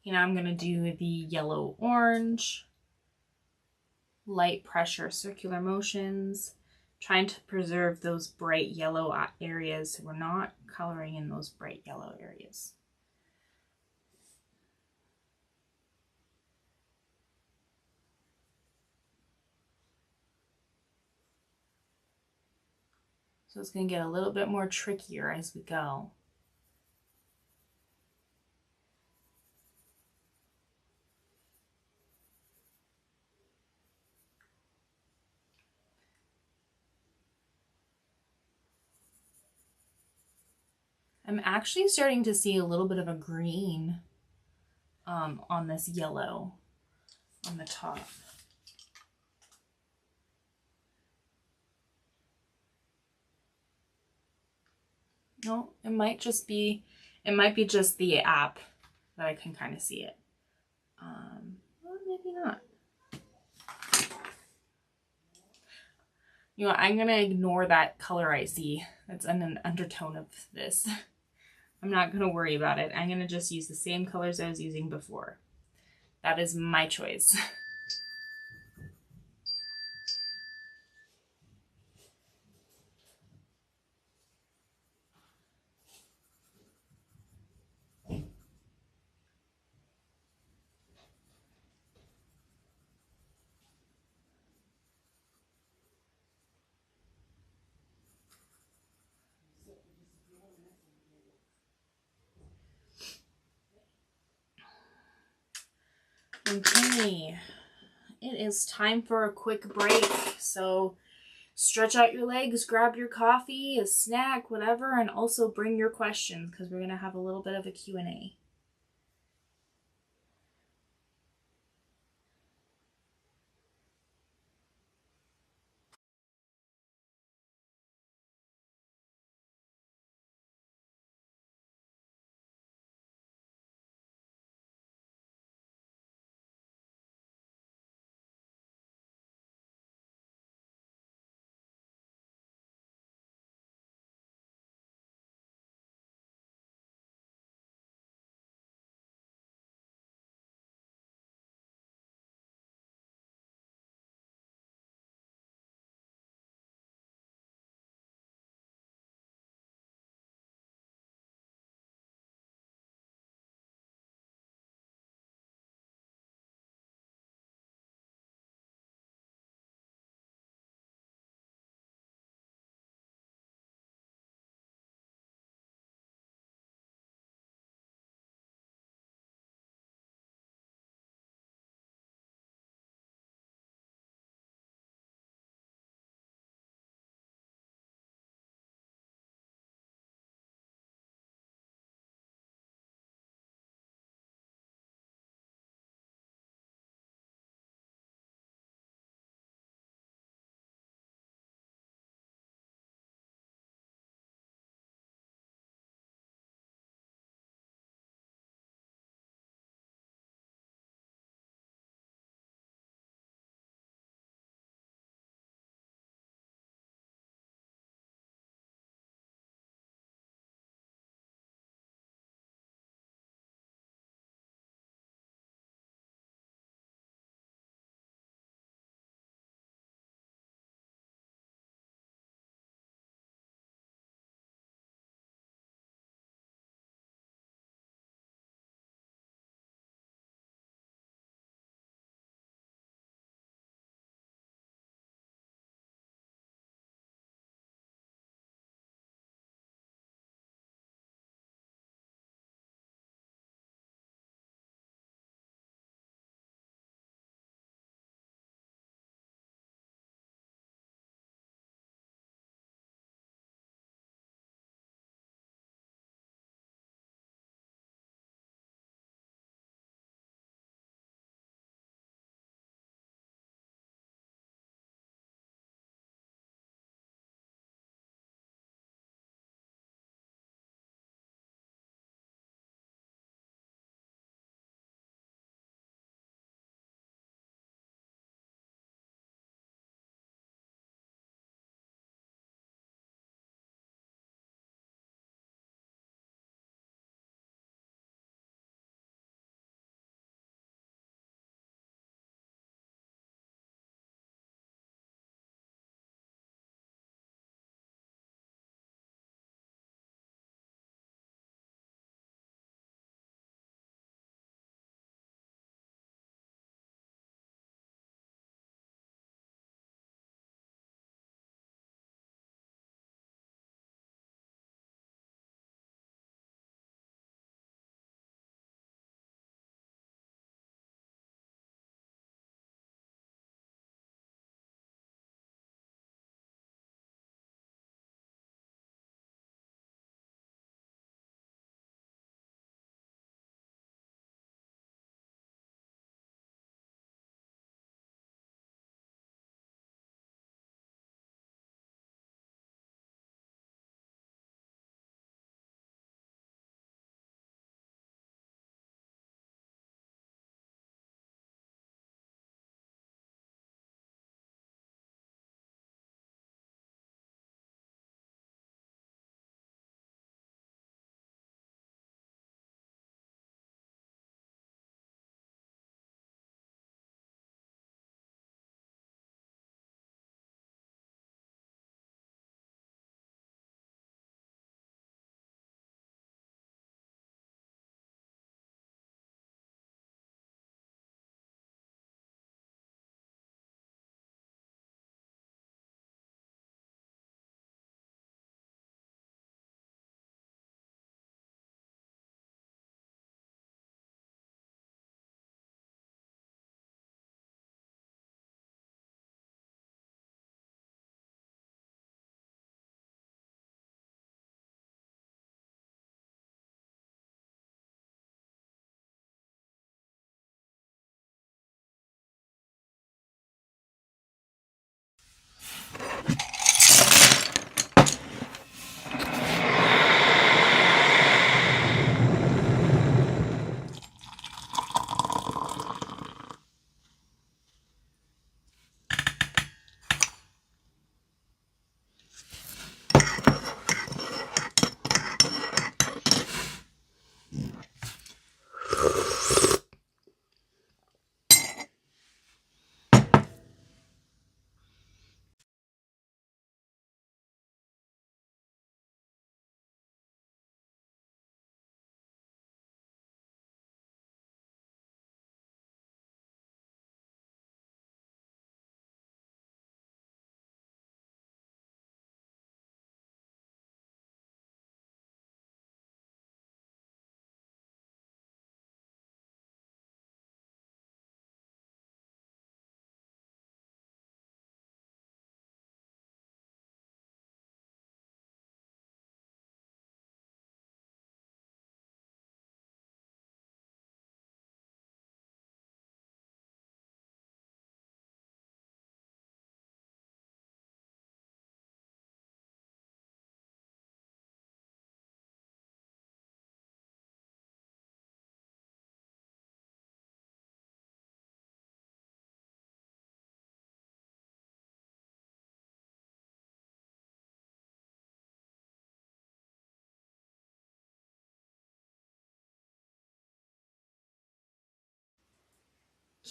You know, I'm gonna do the yellow-orange, light pressure circular motions, trying to preserve those bright yellow areas so we're not coloring in those bright yellow areas. So it's going to get a little bit more trickier as we go. I'm actually starting to see a little bit of a green on this yellow on the top. No, it might be just the app that I can kind of see it. Well, maybe not. You know, I'm gonna ignore that color I see. That's an undertone of this. I'm not gonna worry about it. I'm gonna just use the same colors I was using before. That is my choice. Okay, it is time for a quick break. So stretch out your legs, grab your coffee, a snack, whatever, and also bring your questions because we're going to have a little bit of a Q&A.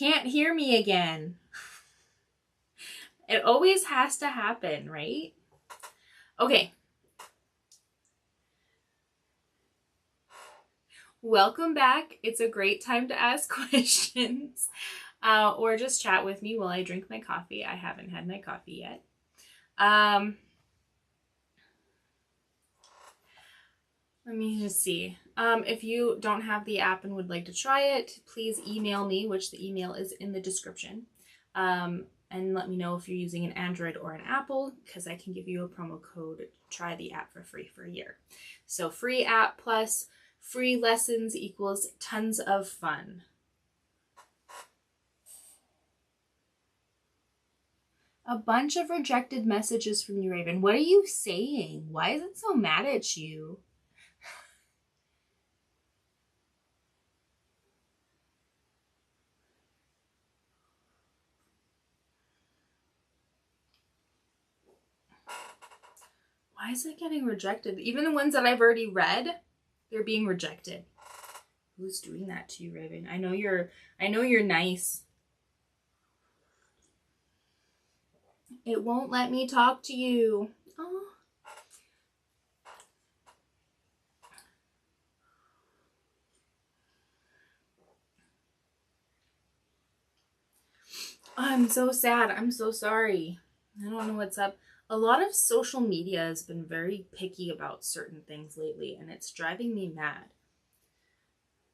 can't hear me again. It always has to happen, right? Okay. Welcome back. It's a great time to ask questions or just chat with me while I drink my coffee. I haven't had my coffee yet. Let me just see. If you don't have the app and would like to try it, please email me, which the email is in the description. And let me know if you're using an Android or an Apple, because I can give you a promo code to try the app for free for a year. So free app plus free lessons equals tons of fun. A bunch of rejected messages from you, Raven. What are you saying? Why is it so mad at you? Why is it getting rejected? Even the ones that I've already read, they're being rejected. Who's doing that to you, Raven? I know you're nice. It won't let me talk to you. Oh. I'm so sad. I'm so sorry. I don't know what's up. A lot of social media has been very picky about certain things lately, and it's driving me mad.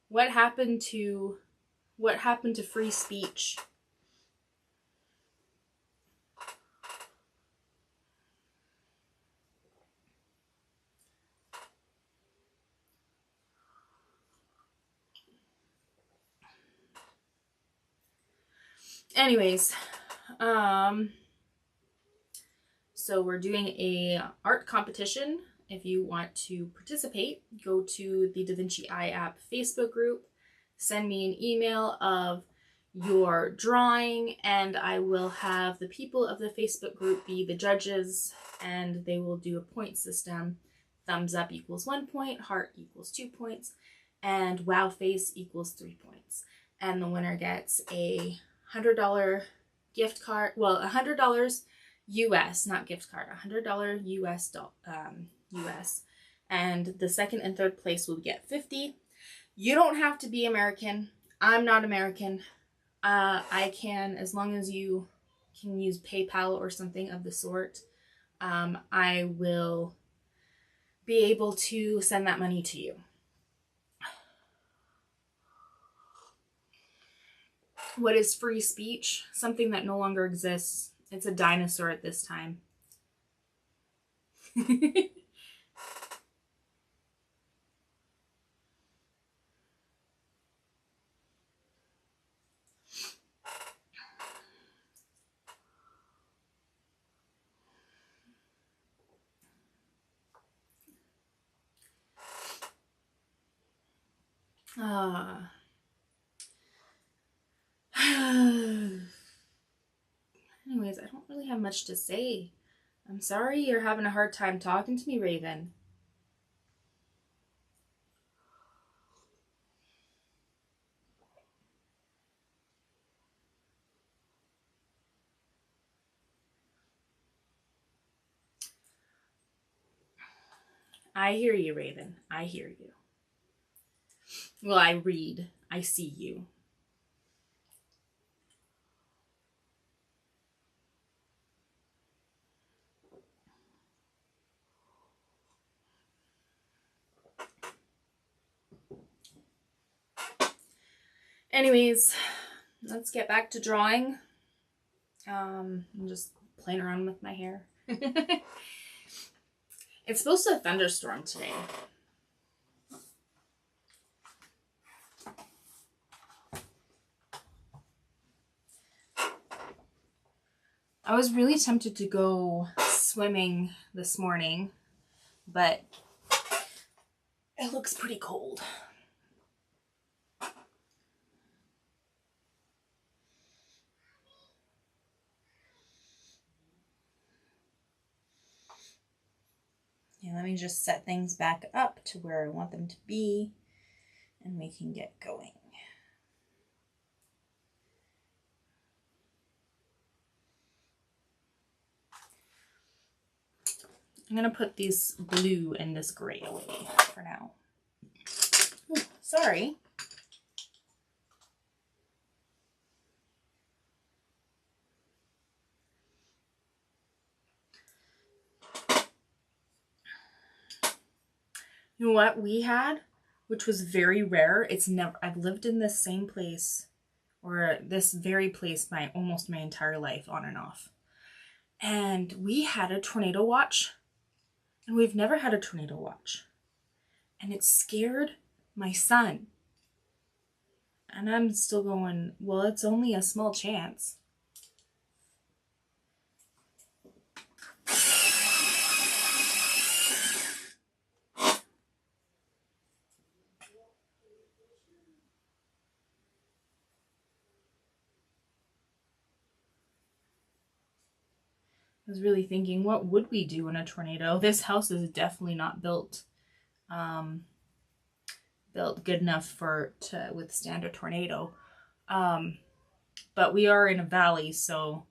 What happened to free speech? Anyways, so we're doing a art competition. If you want to participate, go to the Da Vinci Eye App Facebook group, send me an email of your drawing, and I will have the people of the Facebook group be the judges, and they will do a point system. Thumbs up equals 1 point, heart equals 2 points, and wow face equals 3 points. And the winner gets a $100 gift card, well, $100 US, not gift card, $100 US, and the second and third place will get 50. You don't have to be American. I'm not American. I can, as long as you can use PayPal or something of the sort, I will be able to send that money to you. What is free speech? Something that no longer exists. It's a dinosaur at this time. Anyways, I don't really have much to say. I'm sorry you're having a hard time talking to me, Raven. I hear you, Raven. I hear you. Well, I read. I see you. Anyways, let's get back to drawing. I'm just playing around with my hair. It's supposed to thunderstorm today. I was really tempted to go swimming this morning, but it looks pretty cold. Yeah, let me just set things back up to where I want them to be, and we can get going. I'm gonna put this blue and this gray away for now. Ooh, sorry. You know what we had, which was very rare? I've lived in this same place, or this very place, almost my entire life, on and off. And we had a tornado watch, and we've never had a tornado watch. And it scared my son. And I'm still going, well, it's only a small chance. I was really thinking, what would we do in a tornado? This house is definitely not built good enough to withstand a tornado. But we are in a valley, so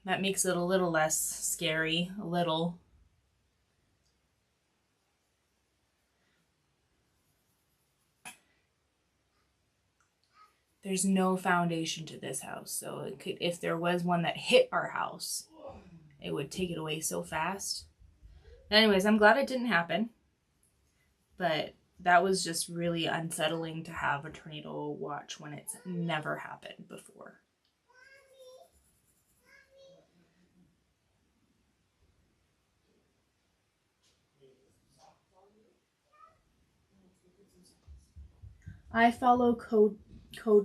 that makes it a little less scary, a little. There's no foundation to this house, so it could, if there was one that hit our house, it would take it away so fast. Anyways, I'm glad it didn't happen, but that was just really unsettling to have a tornado watch when it's never happened before. I follow Code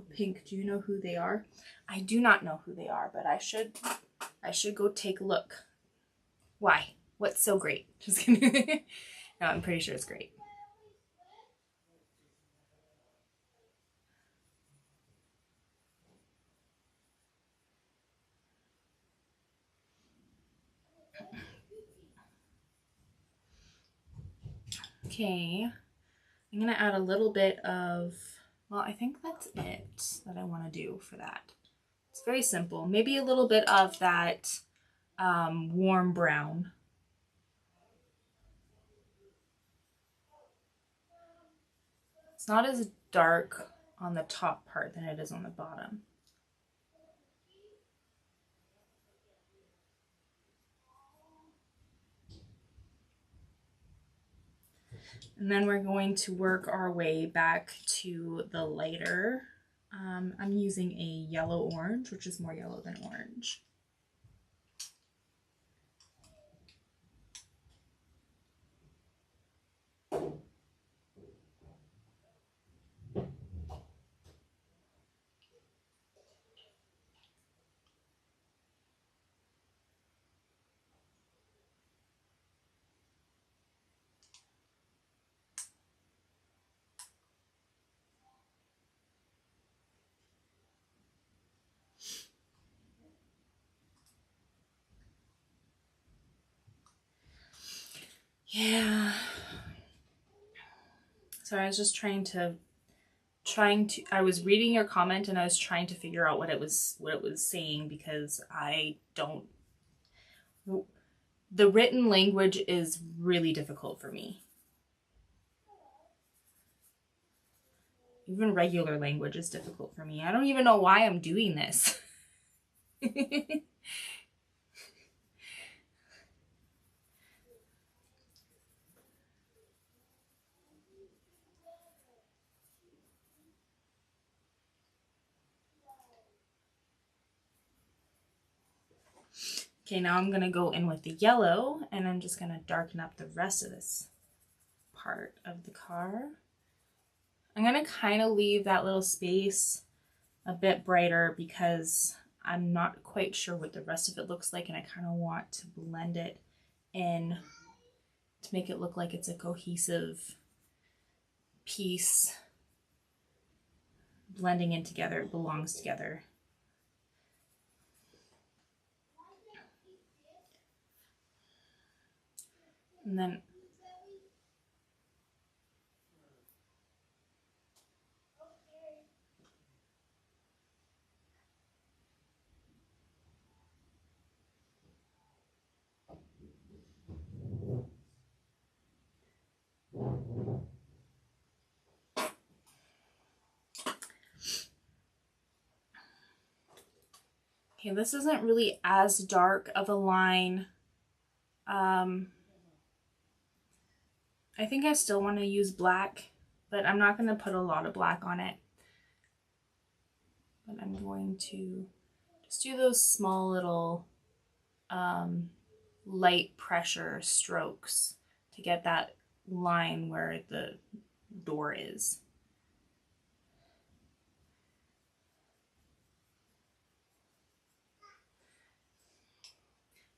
Pink. Do you know who they are? I do not know who they are, but I should go take a look. Why? What's so great? Just kidding. No, I'm pretty sure it's great. Okay, I'm gonna add a little bit of, well, I think that's it that I want to do for that. It's very simple. Maybe a little bit of that warm brown. It's not as dark on the top part than it is on the bottom. And then we're going to work our way back to the lighter. I'm using a yellow orange, which is more yellow than orange. Yeah. So I was just trying to I was reading your comment and I was trying to figure out what it was saying, because the written language is really difficult for me. Even regular language is difficult for me. I don't even know why I'm doing this. Okay, now I'm going to go in with the yellow, and I'm just going to darken up the rest of this part of the car. I'm going to kind of leave that little space a bit brighter because I'm not quite sure what the rest of it looks like, and I kind of want to blend it in to make it look like it's a cohesive piece blending in together. It belongs together. And then Okay, this isn't really as dark of a line. I think I still want to use black, but I'm not going to put a lot of black on it. But I'm going to just do those small little light pressure strokes to get that line where the door is.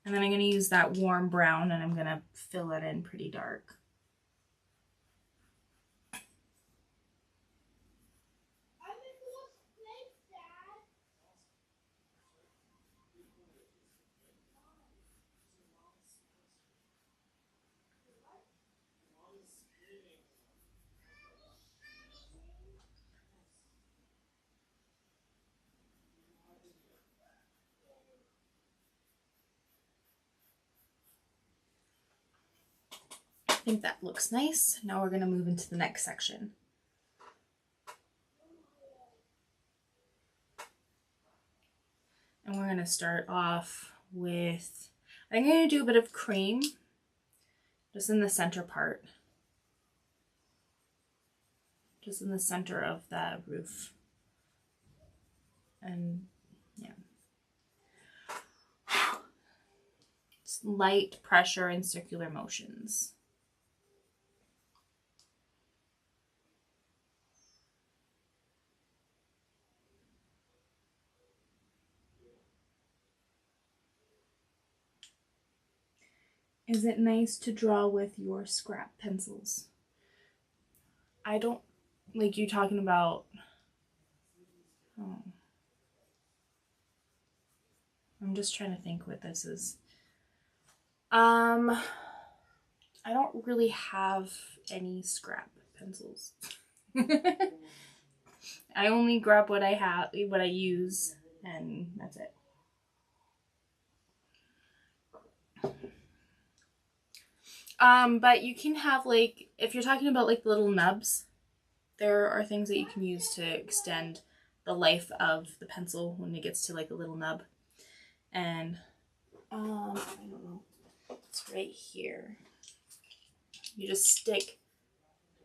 And then I'm going to use that warm brown and I'm going to fill it in pretty dark. I think that looks nice. Now we're going to move into the next section. And we're going to start off with, I'm going to do a bit of cream just in the center part. Just in the center of the roof. And yeah. It's light pressure and circular motions. Is it nice to draw with your scrap pencils? I don't like you talking about. Oh. I'm just trying to think what this is. I don't really have any scrap pencils. I only grab what I have, what I use, and that's it. But you can have, like, if you're talking about like little nubs, there are things that you can use to extend the life of the pencil when it gets to like a little nub. And I don't know, it's right here. You just stick,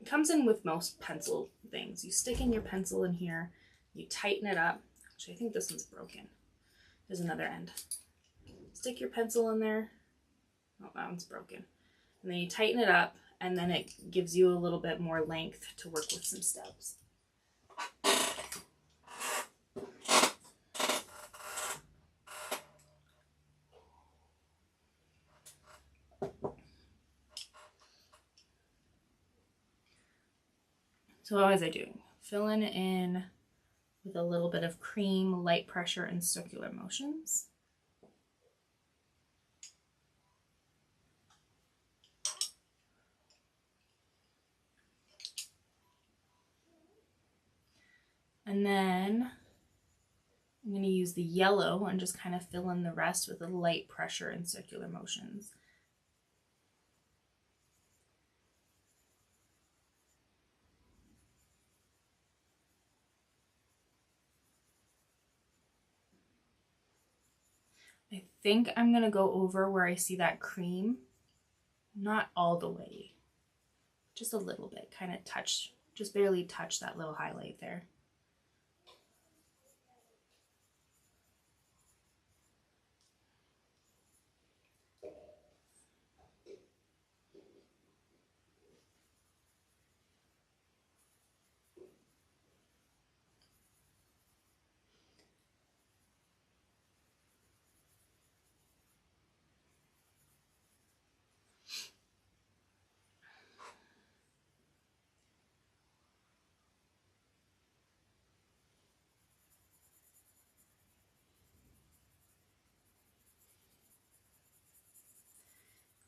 it comes in with most pencil things. You stick in your pencil in here, you tighten it up. Actually, I think this one's broken. There's another end. Stick your pencil in there. Oh, that one's broken. And then you tighten it up, and then it gives you a little bit more length to work with some stubs. So what was I doing? Filling it in with a little bit of cream, light pressure, and circular motions. And then I'm going to use the yellow and just kind of fill in the rest with a light pressure and circular motions. I think I'm going to go over where I see that cream. Not all the way. Just a little bit. Kind of touch, just barely touch that little highlight there.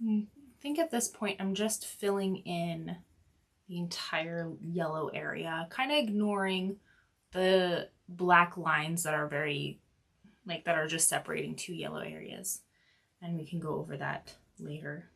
I think at this point I'm just filling in the entire yellow area, kind of ignoring the black lines that are very, like, that are just separating two yellow areas. And we can go over that later.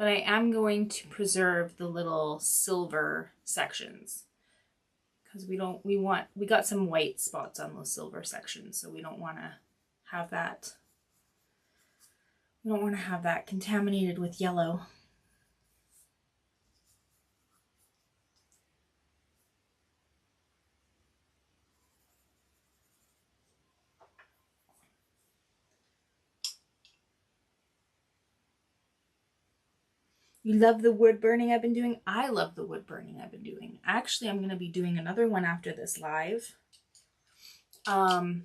but I am going to preserve the little silver sections because we got some white spots on those silver sections, so we don't want to have that. We don't want to have that contaminated with yellow. You love the wood burning I've been doing? I love the wood burning I've been doing. Actually, I'm going to be doing another one after this live. And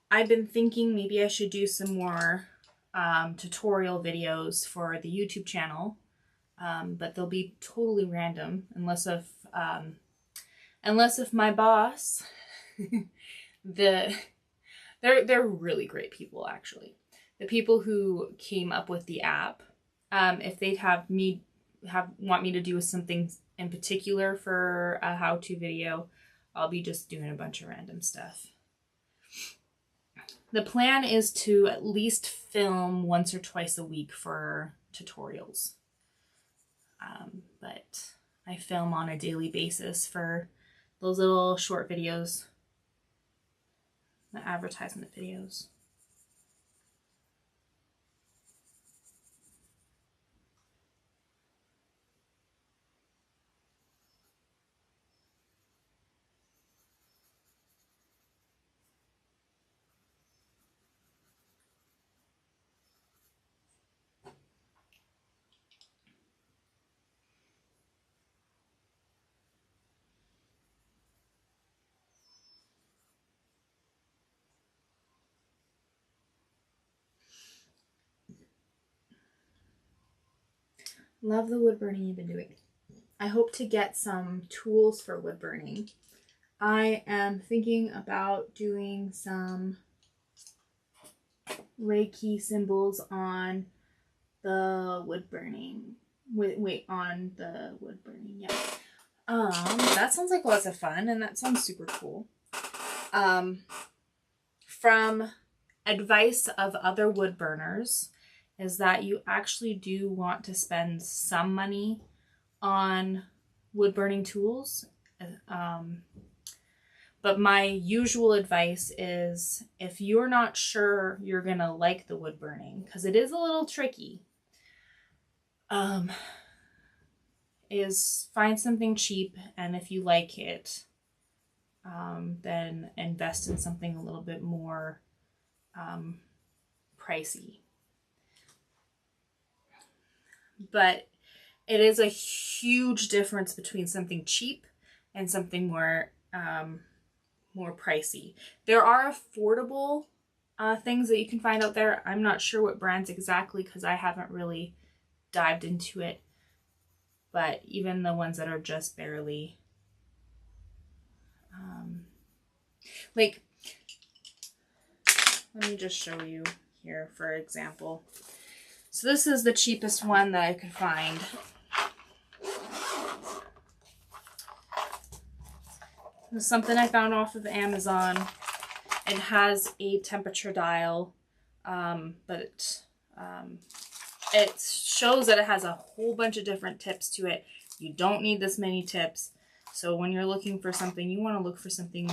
I've been thinking maybe I should do some more tutorial videos for the YouTube channel. But they'll be totally random unless if my boss, they're really great people actually. The people who came up with the app, if they'd want me to do something in particular for a how-to video, I'll be just doing a bunch of random stuff. The plan is to at least film once or twice a week for tutorials. But I film on a daily basis for those little short videos, the advertisement videos. Love the wood burning you've been doing. I hope to get some tools for wood burning. I am thinking about doing some Reiki symbols on the wood burning. On the wood burning, yeah. That sounds like lots of fun, and that sounds super cool. From advice of other wood burners, is that you actually do want to spend some money on wood burning tools. But my usual advice is if you're not sure you're gonna like the wood burning, because it is a little tricky, is find something cheap, and if you like it, then invest in something a little bit more pricey. But it is a huge difference between something cheap and something more pricey. There are affordable things that you can find out there. I'm not sure what brands exactly because I haven't really dived into it. But even the ones that are just barely like, let me just show you here, for example. So this is the cheapest one that I could find. This is something I found off of Amazon. It has a temperature dial, but it shows that it has a whole bunch of different tips to it. You don't need this many tips. So when you're looking for something, you want to look for something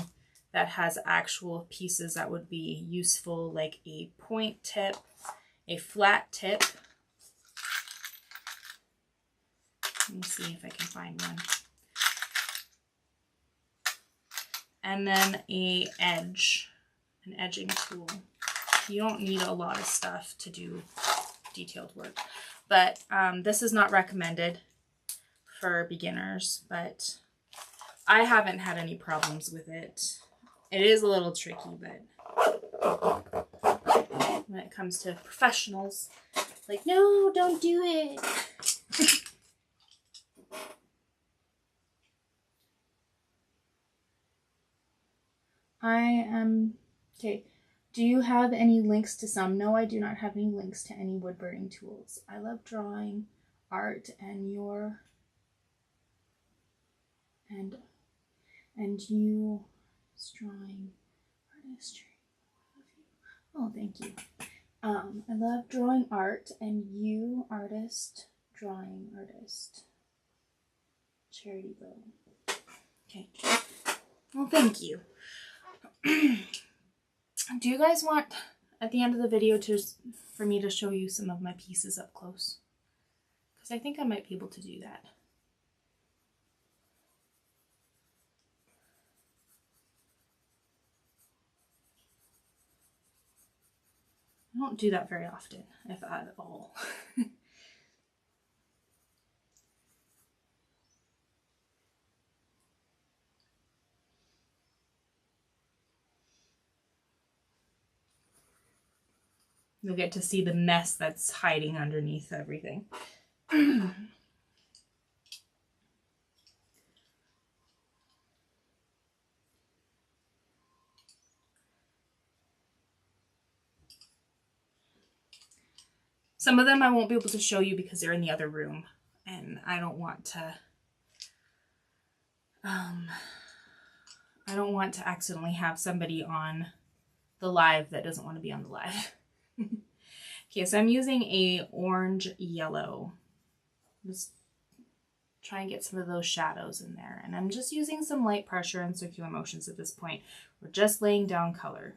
that has actual pieces that would be useful, like a point tip, a flat tip. Let me see if I can find one. And then an edging tool. You don't need a lot of stuff to do detailed work. But this is not recommended for beginners, but I haven't had any problems with it. It is a little tricky, but when it comes to professionals, like, no, don't do it. Okay. Do you have any links to some? No, I do not have any links to any wood burning tools. I love drawing, art, and you drawing artistry. Oh, thank you. I love drawing art, and you, artist, drawing artist. Charity bow. Okay. Well, thank you. Do you guys want, at the end of the video, for me to show you some of my pieces up close? Because I think I might be able to do that. I don't do that very often, if at all. You'll get to see the mess that's hiding underneath everything. Some of them I won't be able to show you because they're in the other room, and I don't want to accidentally have somebody on the live that doesn't want to be on the live. Okay, so I'm using a orange yellow. Just try and get some of those shadows in there. And I'm just using some light pressure and circular motions at this point. We're just laying down color.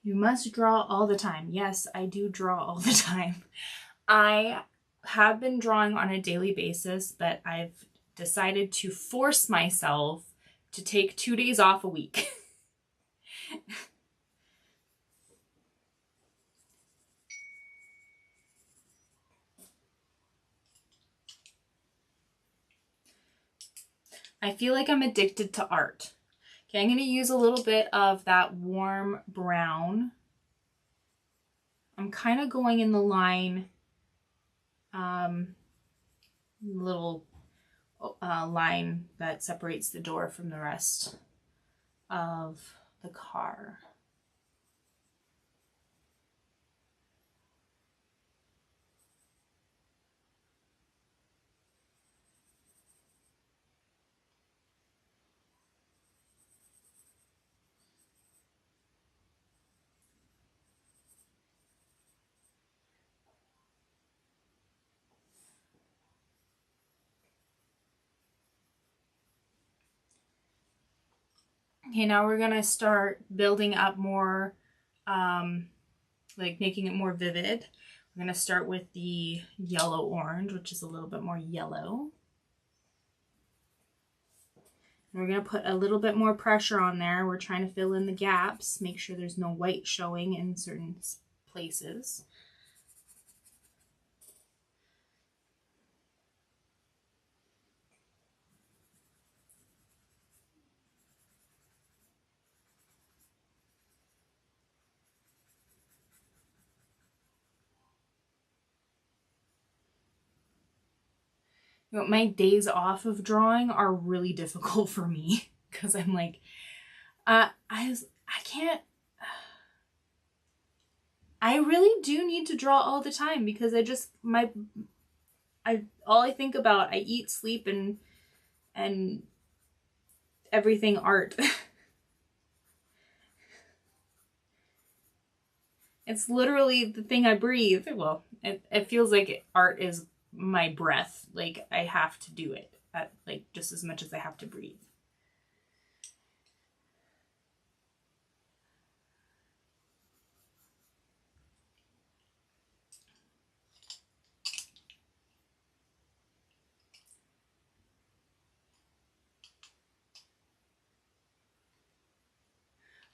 You must draw all the time. Yes, I do draw all the time. I have been drawing on a daily basis, but I've decided to force myself to take 2 days off a week. I feel like I'm addicted to art. Okay, I'm going to use a little bit of that warm brown. I'm kind of going in the line, little line that separates the door from the rest of the car. Okay, now we're gonna start building up more, like making it more vivid. We're gonna start with the yellow-orange, which is a little bit more yellow. And we're gonna put a little bit more pressure on there. We're trying to fill in the gaps, make sure there's no white showing in certain places. You know, my days off of drawing are really difficult for me because I'm like, I can't. I really do need to draw all the time because all I think about, I eat, sleep, and everything art. It's literally the thing I breathe. Well, it feels like art is my breath. Like I have to do it like just as much as I have to breathe.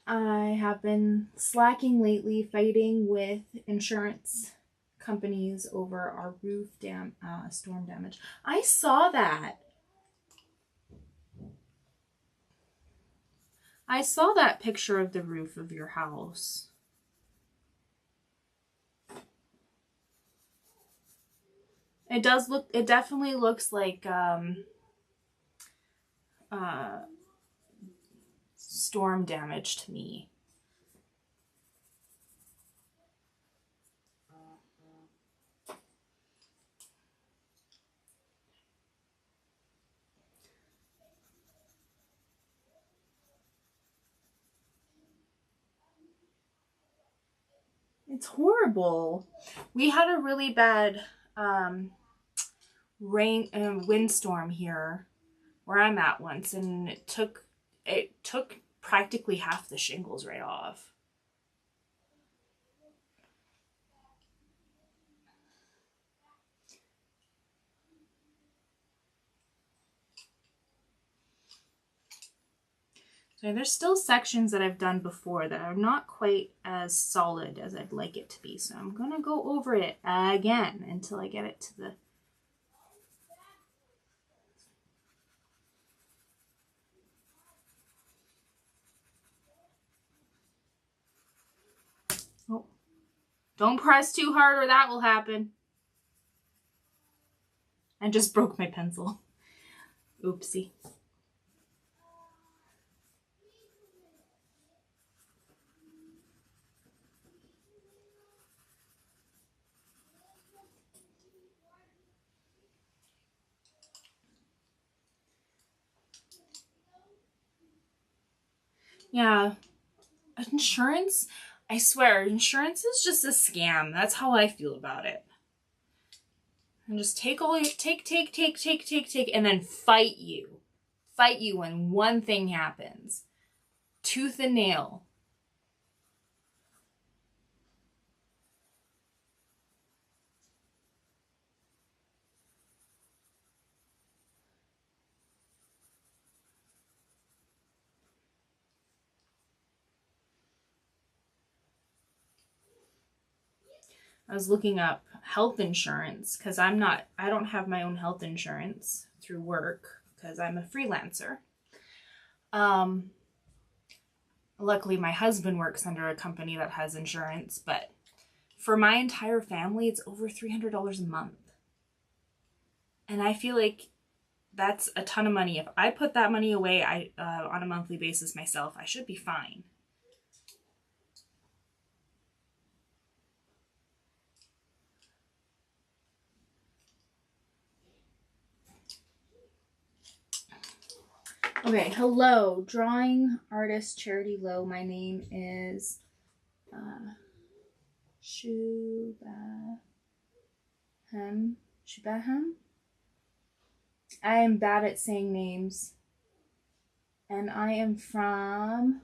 I have been slacking lately, fighting with insurance companies over our roof storm damage. I saw that. I saw that picture of the roof of your house. It does look, it definitely looks like storm damage to me. It's horrible. We had a really bad rain and windstorm here where I'm at once, and it took practically half the shingles right off. So there's still sections that I've done before that are not quite as solid as I'd like it to be. So I'm gonna go over it again until I get it to the oh. Don't press too hard or that will happen. I just broke my pencil. Oopsie. Yeah. Insurance, I swear, insurance is just a scam. That's how I feel about it. And just take all your, take, and then fight you. Fight you when one thing happens. Tooth and nail. I was looking up health insurance because I don't have my own health insurance through work because I'm a freelancer. Luckily my husband works under a company that has insurance, but for my entire family, it's over $300 a month. And I feel like that's a ton of money. If I put that money away on a monthly basis myself, I should be fine. Okay, hello, drawing artist Charity Low. My name is Shubaham. I am bad at saying names. And I am from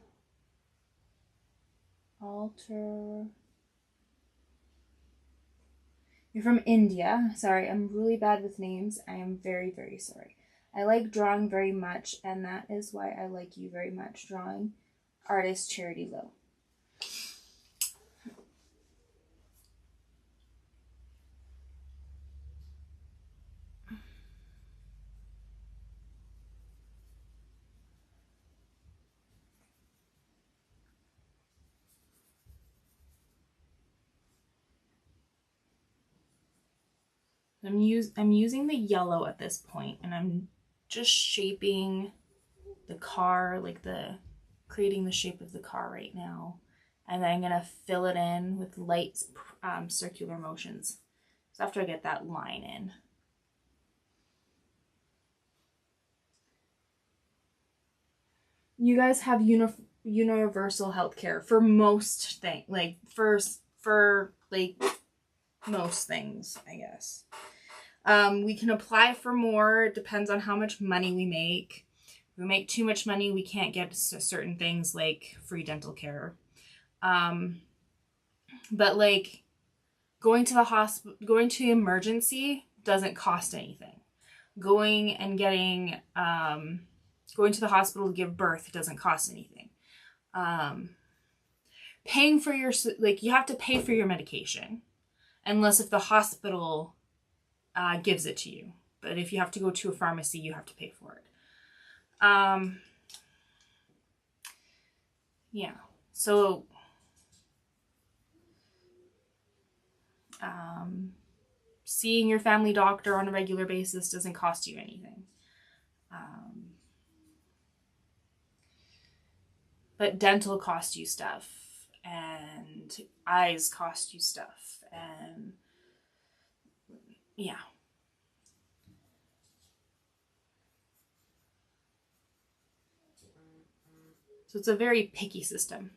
You're from India. Sorry, I'm really bad with names. I am very, very sorry. I like drawing very much, and that is why I like you very much. Drawing artist Charity Low. I'm using the yellow at this point, and I'm just shaping the car, creating the shape of the car right now. And then I'm gonna fill it in with light circular motions. So after I get that line in. You guys have universal health care for most things, for most things, I guess. We can apply for more. It depends on how much money we make. If we make too much money, we can't get certain things like free dental care. But like going to the hospital, going to emergency doesn't cost anything. Going to the hospital to give birth doesn't cost anything. Paying for you have to pay for your medication, unless if the hospital gives it to you. But if you have to go to a pharmacy, you have to pay for it. Yeah. So seeing your family doctor on a regular basis doesn't cost you anything. But dental costs you stuff, and eyes cost you stuff, and yeah. So it's a very picky system.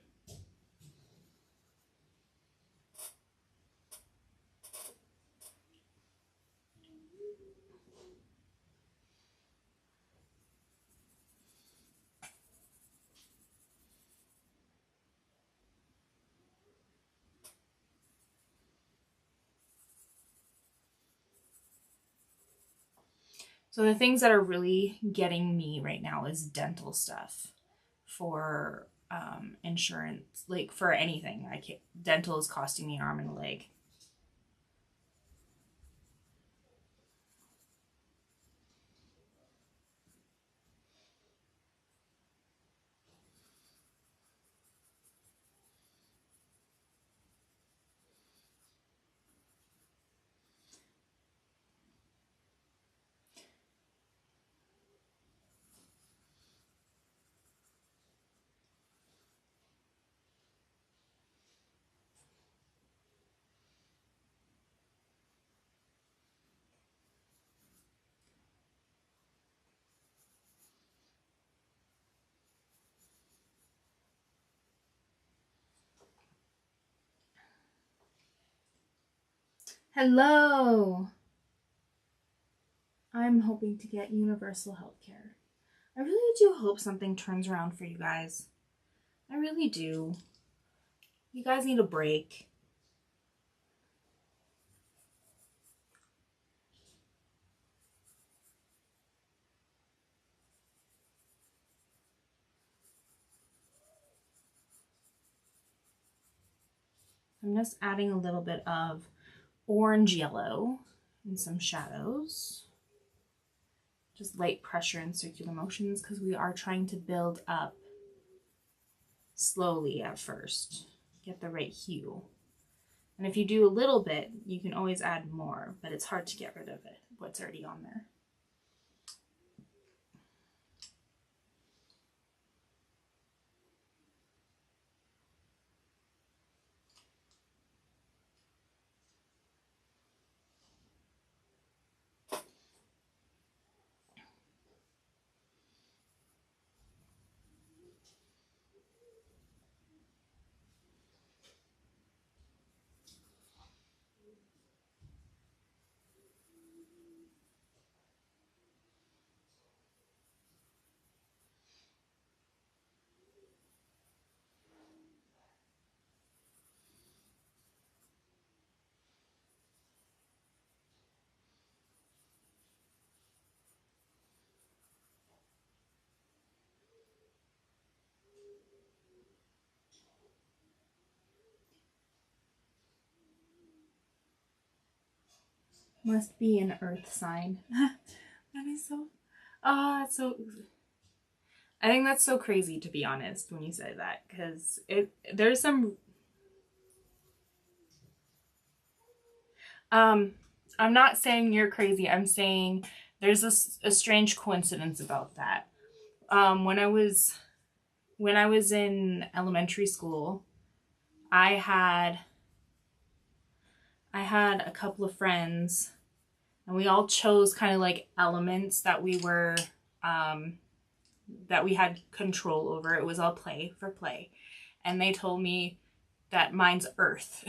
So the things that are really getting me right now is dental stuff for insurance, like for anything. Dental is costing me an arm and a leg. Hello! I'm hoping to get universal health care. I really do hope something turns around for you guys. I really do. You guys need a break. I'm just adding a little bit of orange yellow and some shadows. Just light pressure and circular motions because we are trying to build up slowly at first. Get the right hue. And if you do a little bit, you can always add more, but it's hard to get rid of it, what's already on there. Must be an earth sign. That is so, it's so, I think that's so crazy, to be honest, when you say that, because there's some, I'm not saying you're crazy, I'm saying there's a strange coincidence about that. When I was in elementary school, I had a couple of friends, and we all chose kind of like elements that we were, that we had control over. It was all play for play. And they told me that mine's earth.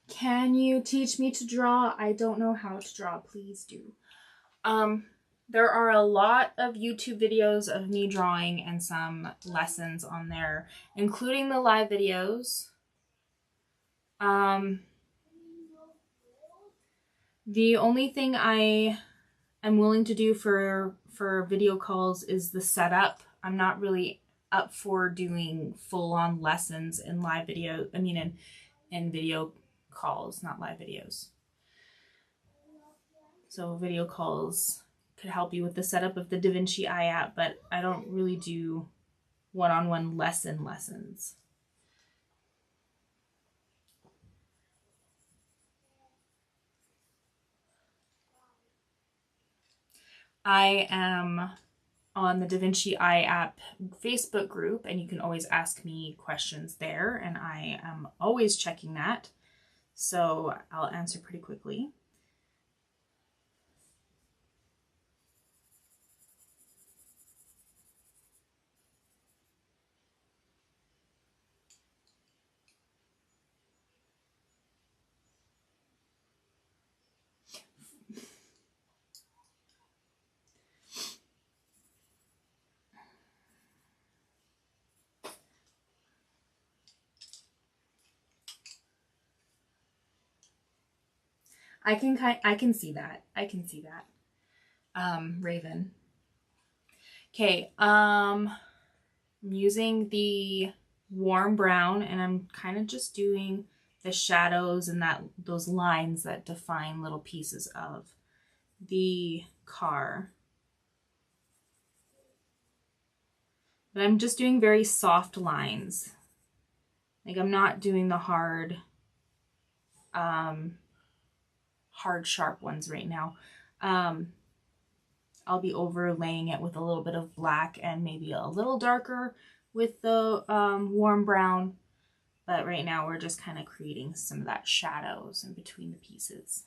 Can you teach me to draw? I don't know how to draw. Please do. There are a lot of YouTube videos of me drawing and some lessons on there, including the live videos. The only thing I am willing to do for video calls is the setup. I'm not really up for doing full-on lessons in live video. I mean, in video calls, not live videos. So video calls could help you with the setup of the Vinci Eye app, but I don't really do one-on-one lessons. I am on the Vinci Eye App Facebook group, and you can always ask me questions there, and I am always checking that, so I'll answer pretty quickly. I can see that. I can see that. Raven. Okay, I'm using the warm brown, and I'm kind of just doing the shadows and those lines that define little pieces of the car. But I'm just doing very soft lines. Like, I'm not doing the hard sharp ones right now. I'll be overlaying it with a little bit of black and maybe a little darker with the warm brown. But right now we're just kind of creating some of that shadows in between the pieces.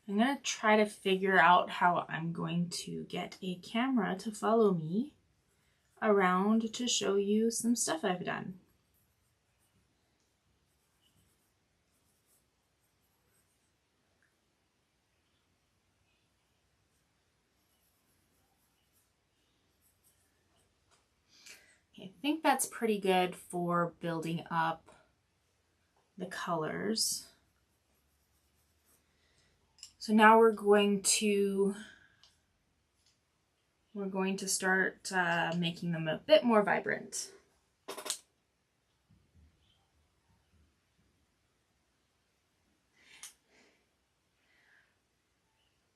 I'm going to try to figure out how I'm going to get a camera to follow me around to show you some stuff I've done. Okay, I think that's pretty good for building up the colors. So now we're going to start making them a bit more vibrant.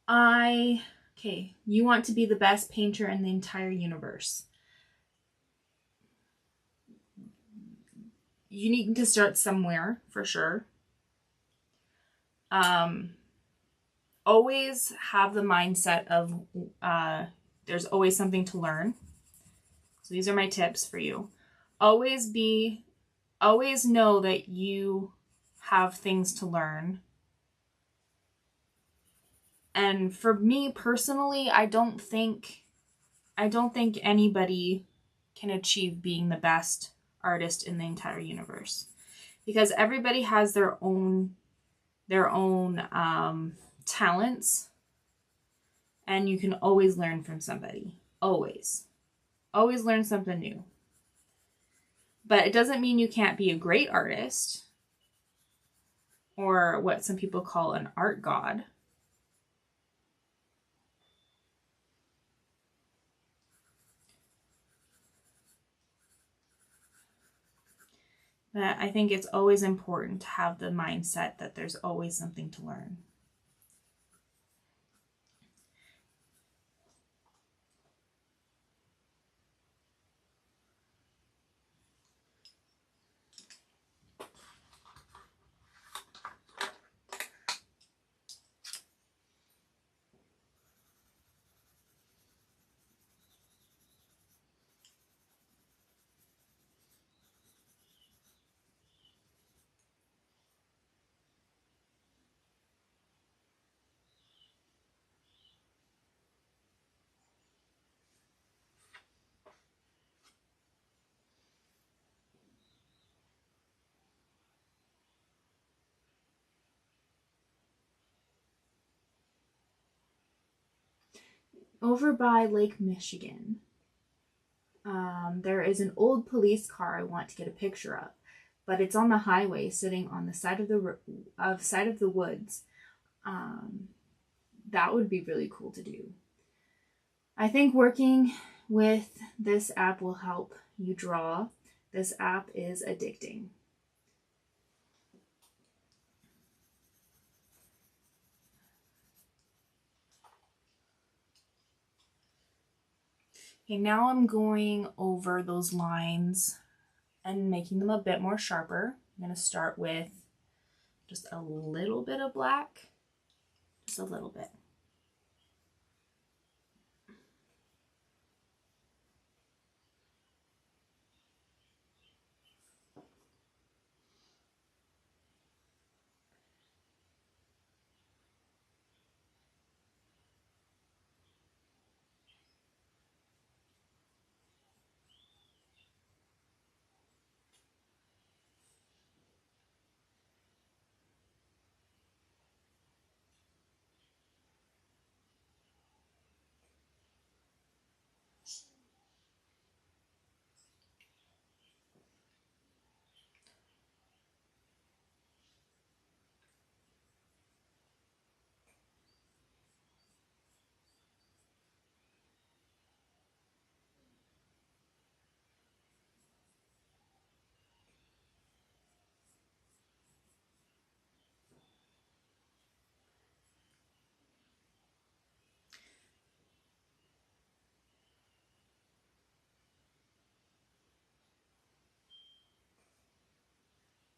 Okay, you want to be the best painter in the entire universe. You need to start somewhere, for sure. Always have the mindset of there's always something to learn. So these are my tips for you. Always know that you have things to learn. And for me personally, I don't think anybody can achieve being the best artist in the entire universe, because everybody has their own talents, and you can always learn from somebody. Always learn something new. But it doesn't mean you can't be a great artist, or what some people call an art god. But I think it's always important to have the mindset that there's always something to learn. Over by Lake Michigan, there is an old police car I want to get a picture of, but it's on the highway, sitting on the side of the woods. That would be really cool to do. I think working with this app will help you draw. This app is addicting. Okay, now I'm going over those lines and making them a bit more sharper. I'm going to start with just a little bit of black, just a little bit.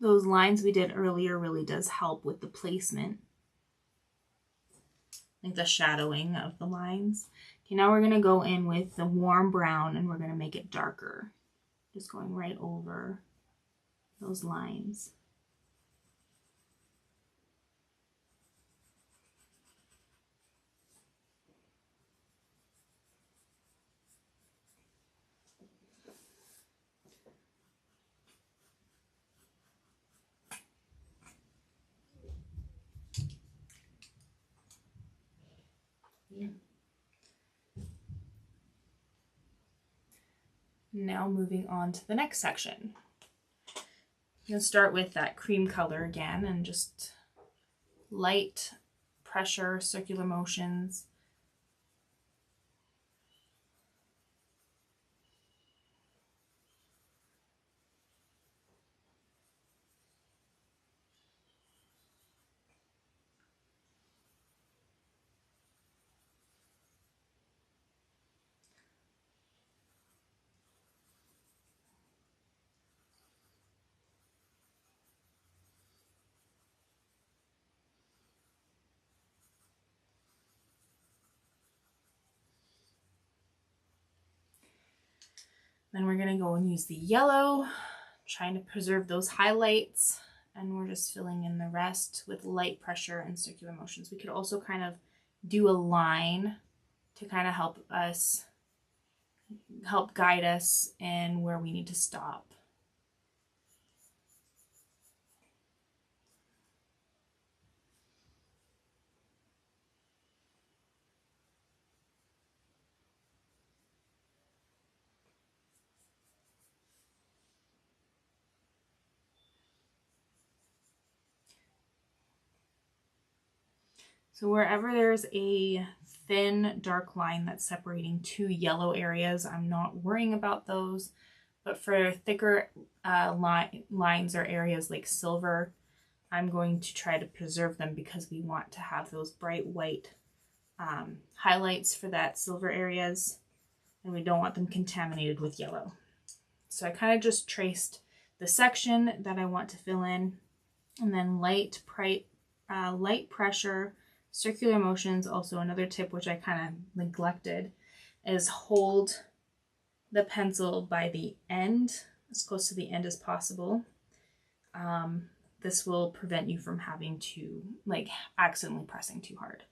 Those lines we did earlier really does help with the placement, like the shadowing of the lines. Okay, now we're going to go in with the warm brown and we're going to make it darker. Just going right over those lines. Now moving on to the next section. I'm going to start with that cream color again and just light pressure, circular motions. Then we're going to go and use the yellow, trying to preserve those highlights, and we're just filling in the rest with light pressure and circular motions. We could also kind of do a line to kind of help guide us in where we need to stop. So wherever there's a thin dark line that's separating two yellow areas, I'm not worrying about those. But for thicker lines or areas like silver, I'm going to try to preserve them because we want to have those bright white highlights for that silver areas, and we don't want them contaminated with yellow. So I kind of just traced the section that I want to fill in, and then light pressure, circular motions. Also another tip which I kind of neglected is hold the pencil by the end, as close to the end as possible. This will prevent you from having to like accidentally pressing too hard.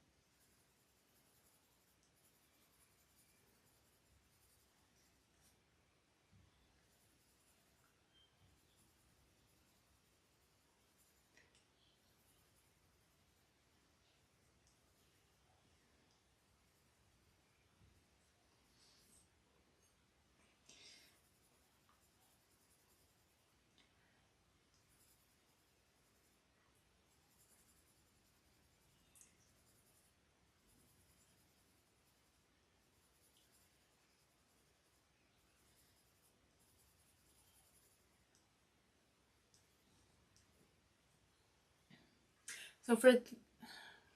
So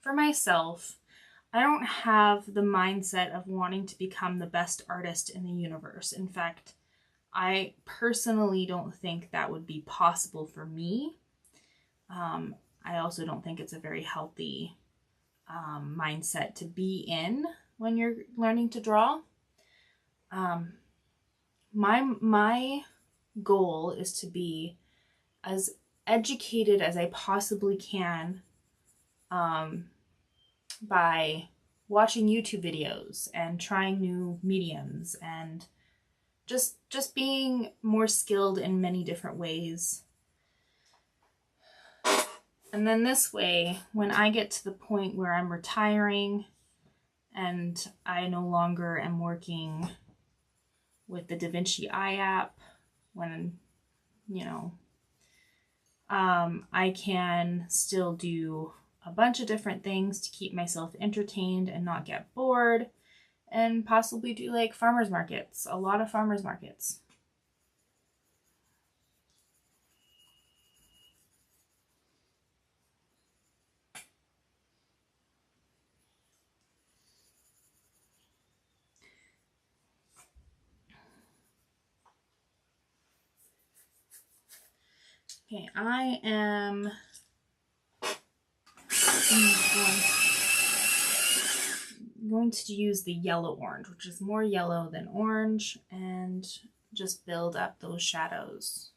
for myself, I don't have the mindset of wanting to become the best artist in the universe. In fact, I personally don't think that would be possible for me. I also don't think it's a very healthy mindset to be in when you're learning to draw. My goal is to be as educated as I possibly can by watching YouTube videos and trying new mediums and just being more skilled in many different ways. And then this way, when I get to the point where I'm retiring and I no longer am working with the Vinci Eye App, when, I can still do a bunch of different things to keep myself entertained and not get bored, and possibly do like farmers markets, a lot of farmers markets. Okay, I am going to use the yellow orange, which is more yellow than orange, and just build up those shadows.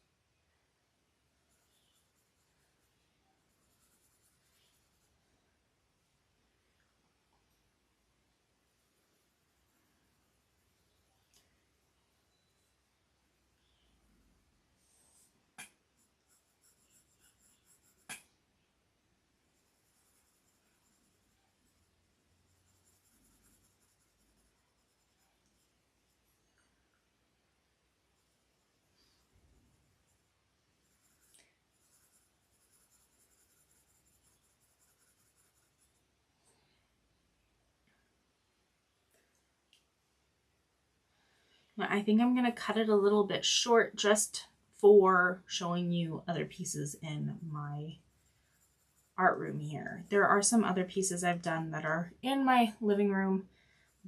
I think I'm going to cut it a little bit short just for showing you other pieces in my art room here. There are some other pieces I've done that are in my living room,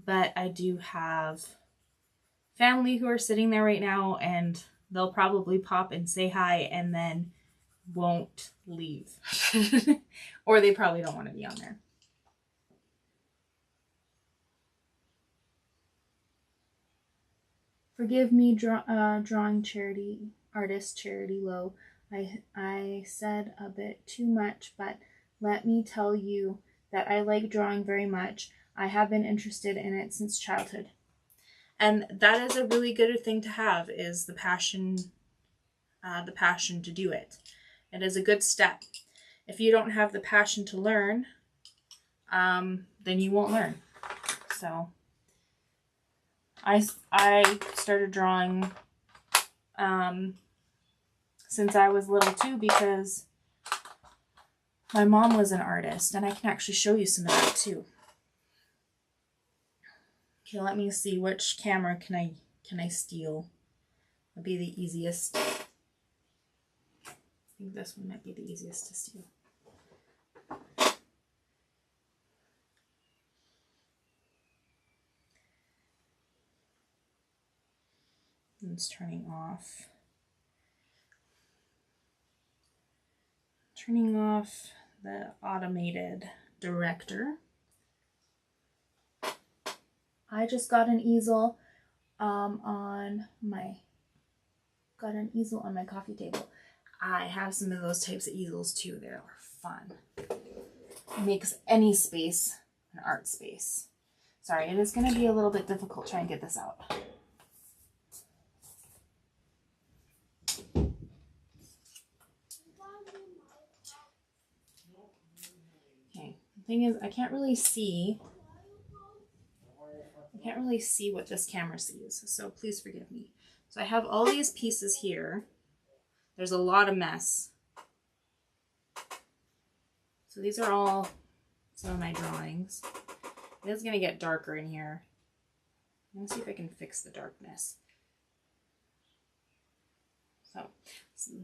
but I do have family who are sitting there right now, and they'll probably pop and say hi and then won't leave. Or they probably don't want to be on there. Forgive me, drawing charity artist Charity Low. I said a bit too much, but let me tell you that I like drawing very much. I have been interested in it since childhood. And that is a really good thing to have, is the passion to do it. It is a good step. If you don't have the passion to learn, then you won't learn. So I started drawing since I was little too, because my mom was an artist, and I can actually show you some of that too. Okay, let me see, which camera can I steal? would be the easiest. I think this one might be the easiest to steal. And it's turning off. Turning off the automated director. I just got an easel on my coffee table. I have some of those types of easels too. They're fun. It makes any space an art space. Sorry, it is going to be a little bit difficult trying to get this out. Okay, the thing is, I can't really see what this camera sees, so please forgive me. So I have all these pieces here. There's a lot of mess. So these are all some of my drawings. It is going to get darker in here. I'm going to see if I can fix the darkness. So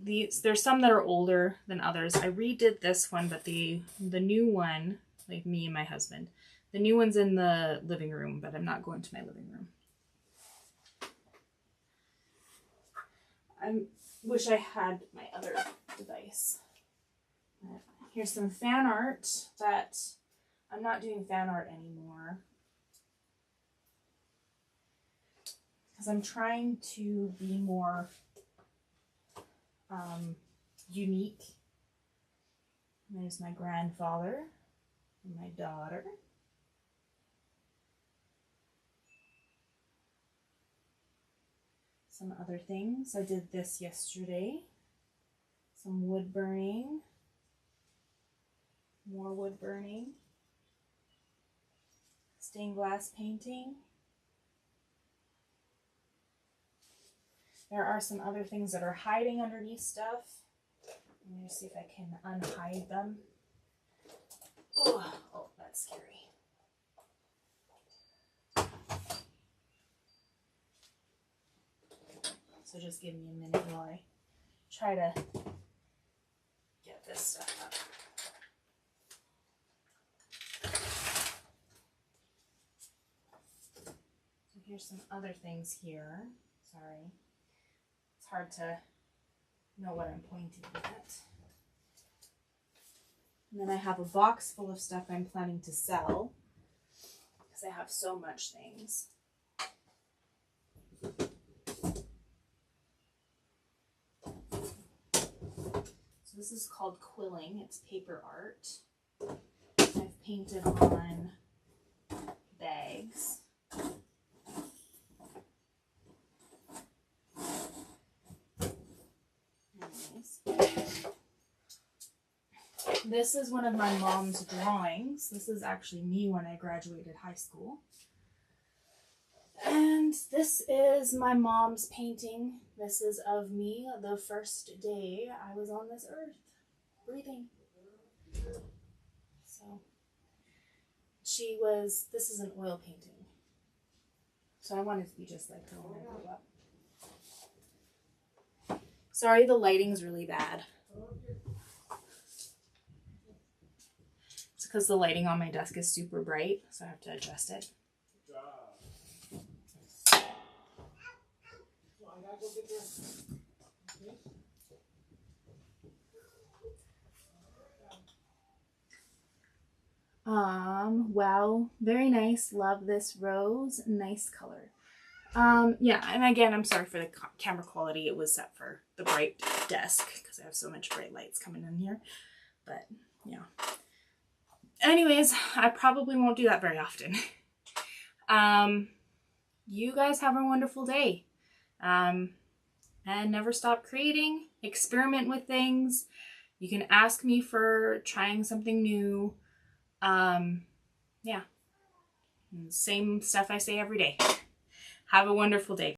there's some that are older than others. I redid this one, but the new one, like me and my husband, the new one's in the living room, but I'm not going to my living room. I wish I had my other device. Here's some fan art that I'm not doing fan art anymore because I'm trying to be more unique. There's my grandfather and my daughter. Some other things. I did this yesterday. Some wood burning. More wood burning. Stained glass painting. There are some other things that are hiding underneath stuff. Let me see if I can unhide them. Oh, that's scary. So just give me a minute while I try to get this stuff up. So here's some other things here. Sorry. It's hard to know what I'm pointing at. And then I have a box full of stuff I'm planning to sell because I have so much things. This is called quilling. It's paper art. I've painted on bags. Nice. This is one of my mom's drawings. This is actually me when I graduated high school. And this is my mom's painting. This is of me the first day I was on this earth, breathing. So, this is an oil painting. So I wanted to be just like her when I grew up. Sorry, the lighting's really bad. It's because the lighting on my desk is super bright, so I have to adjust it. Wow, very nice. Love this rose. Nice color. Yeah, and again, I'm sorry for the camera quality. It was set for the bright desk because I have so much bright lights coming in here. But, yeah. Anyways, I probably won't do that very often. You guys have a wonderful day. And never stop creating. Experiment with things. You can ask me for trying something new. Yeah. Same stuff I say every day. Have a wonderful day.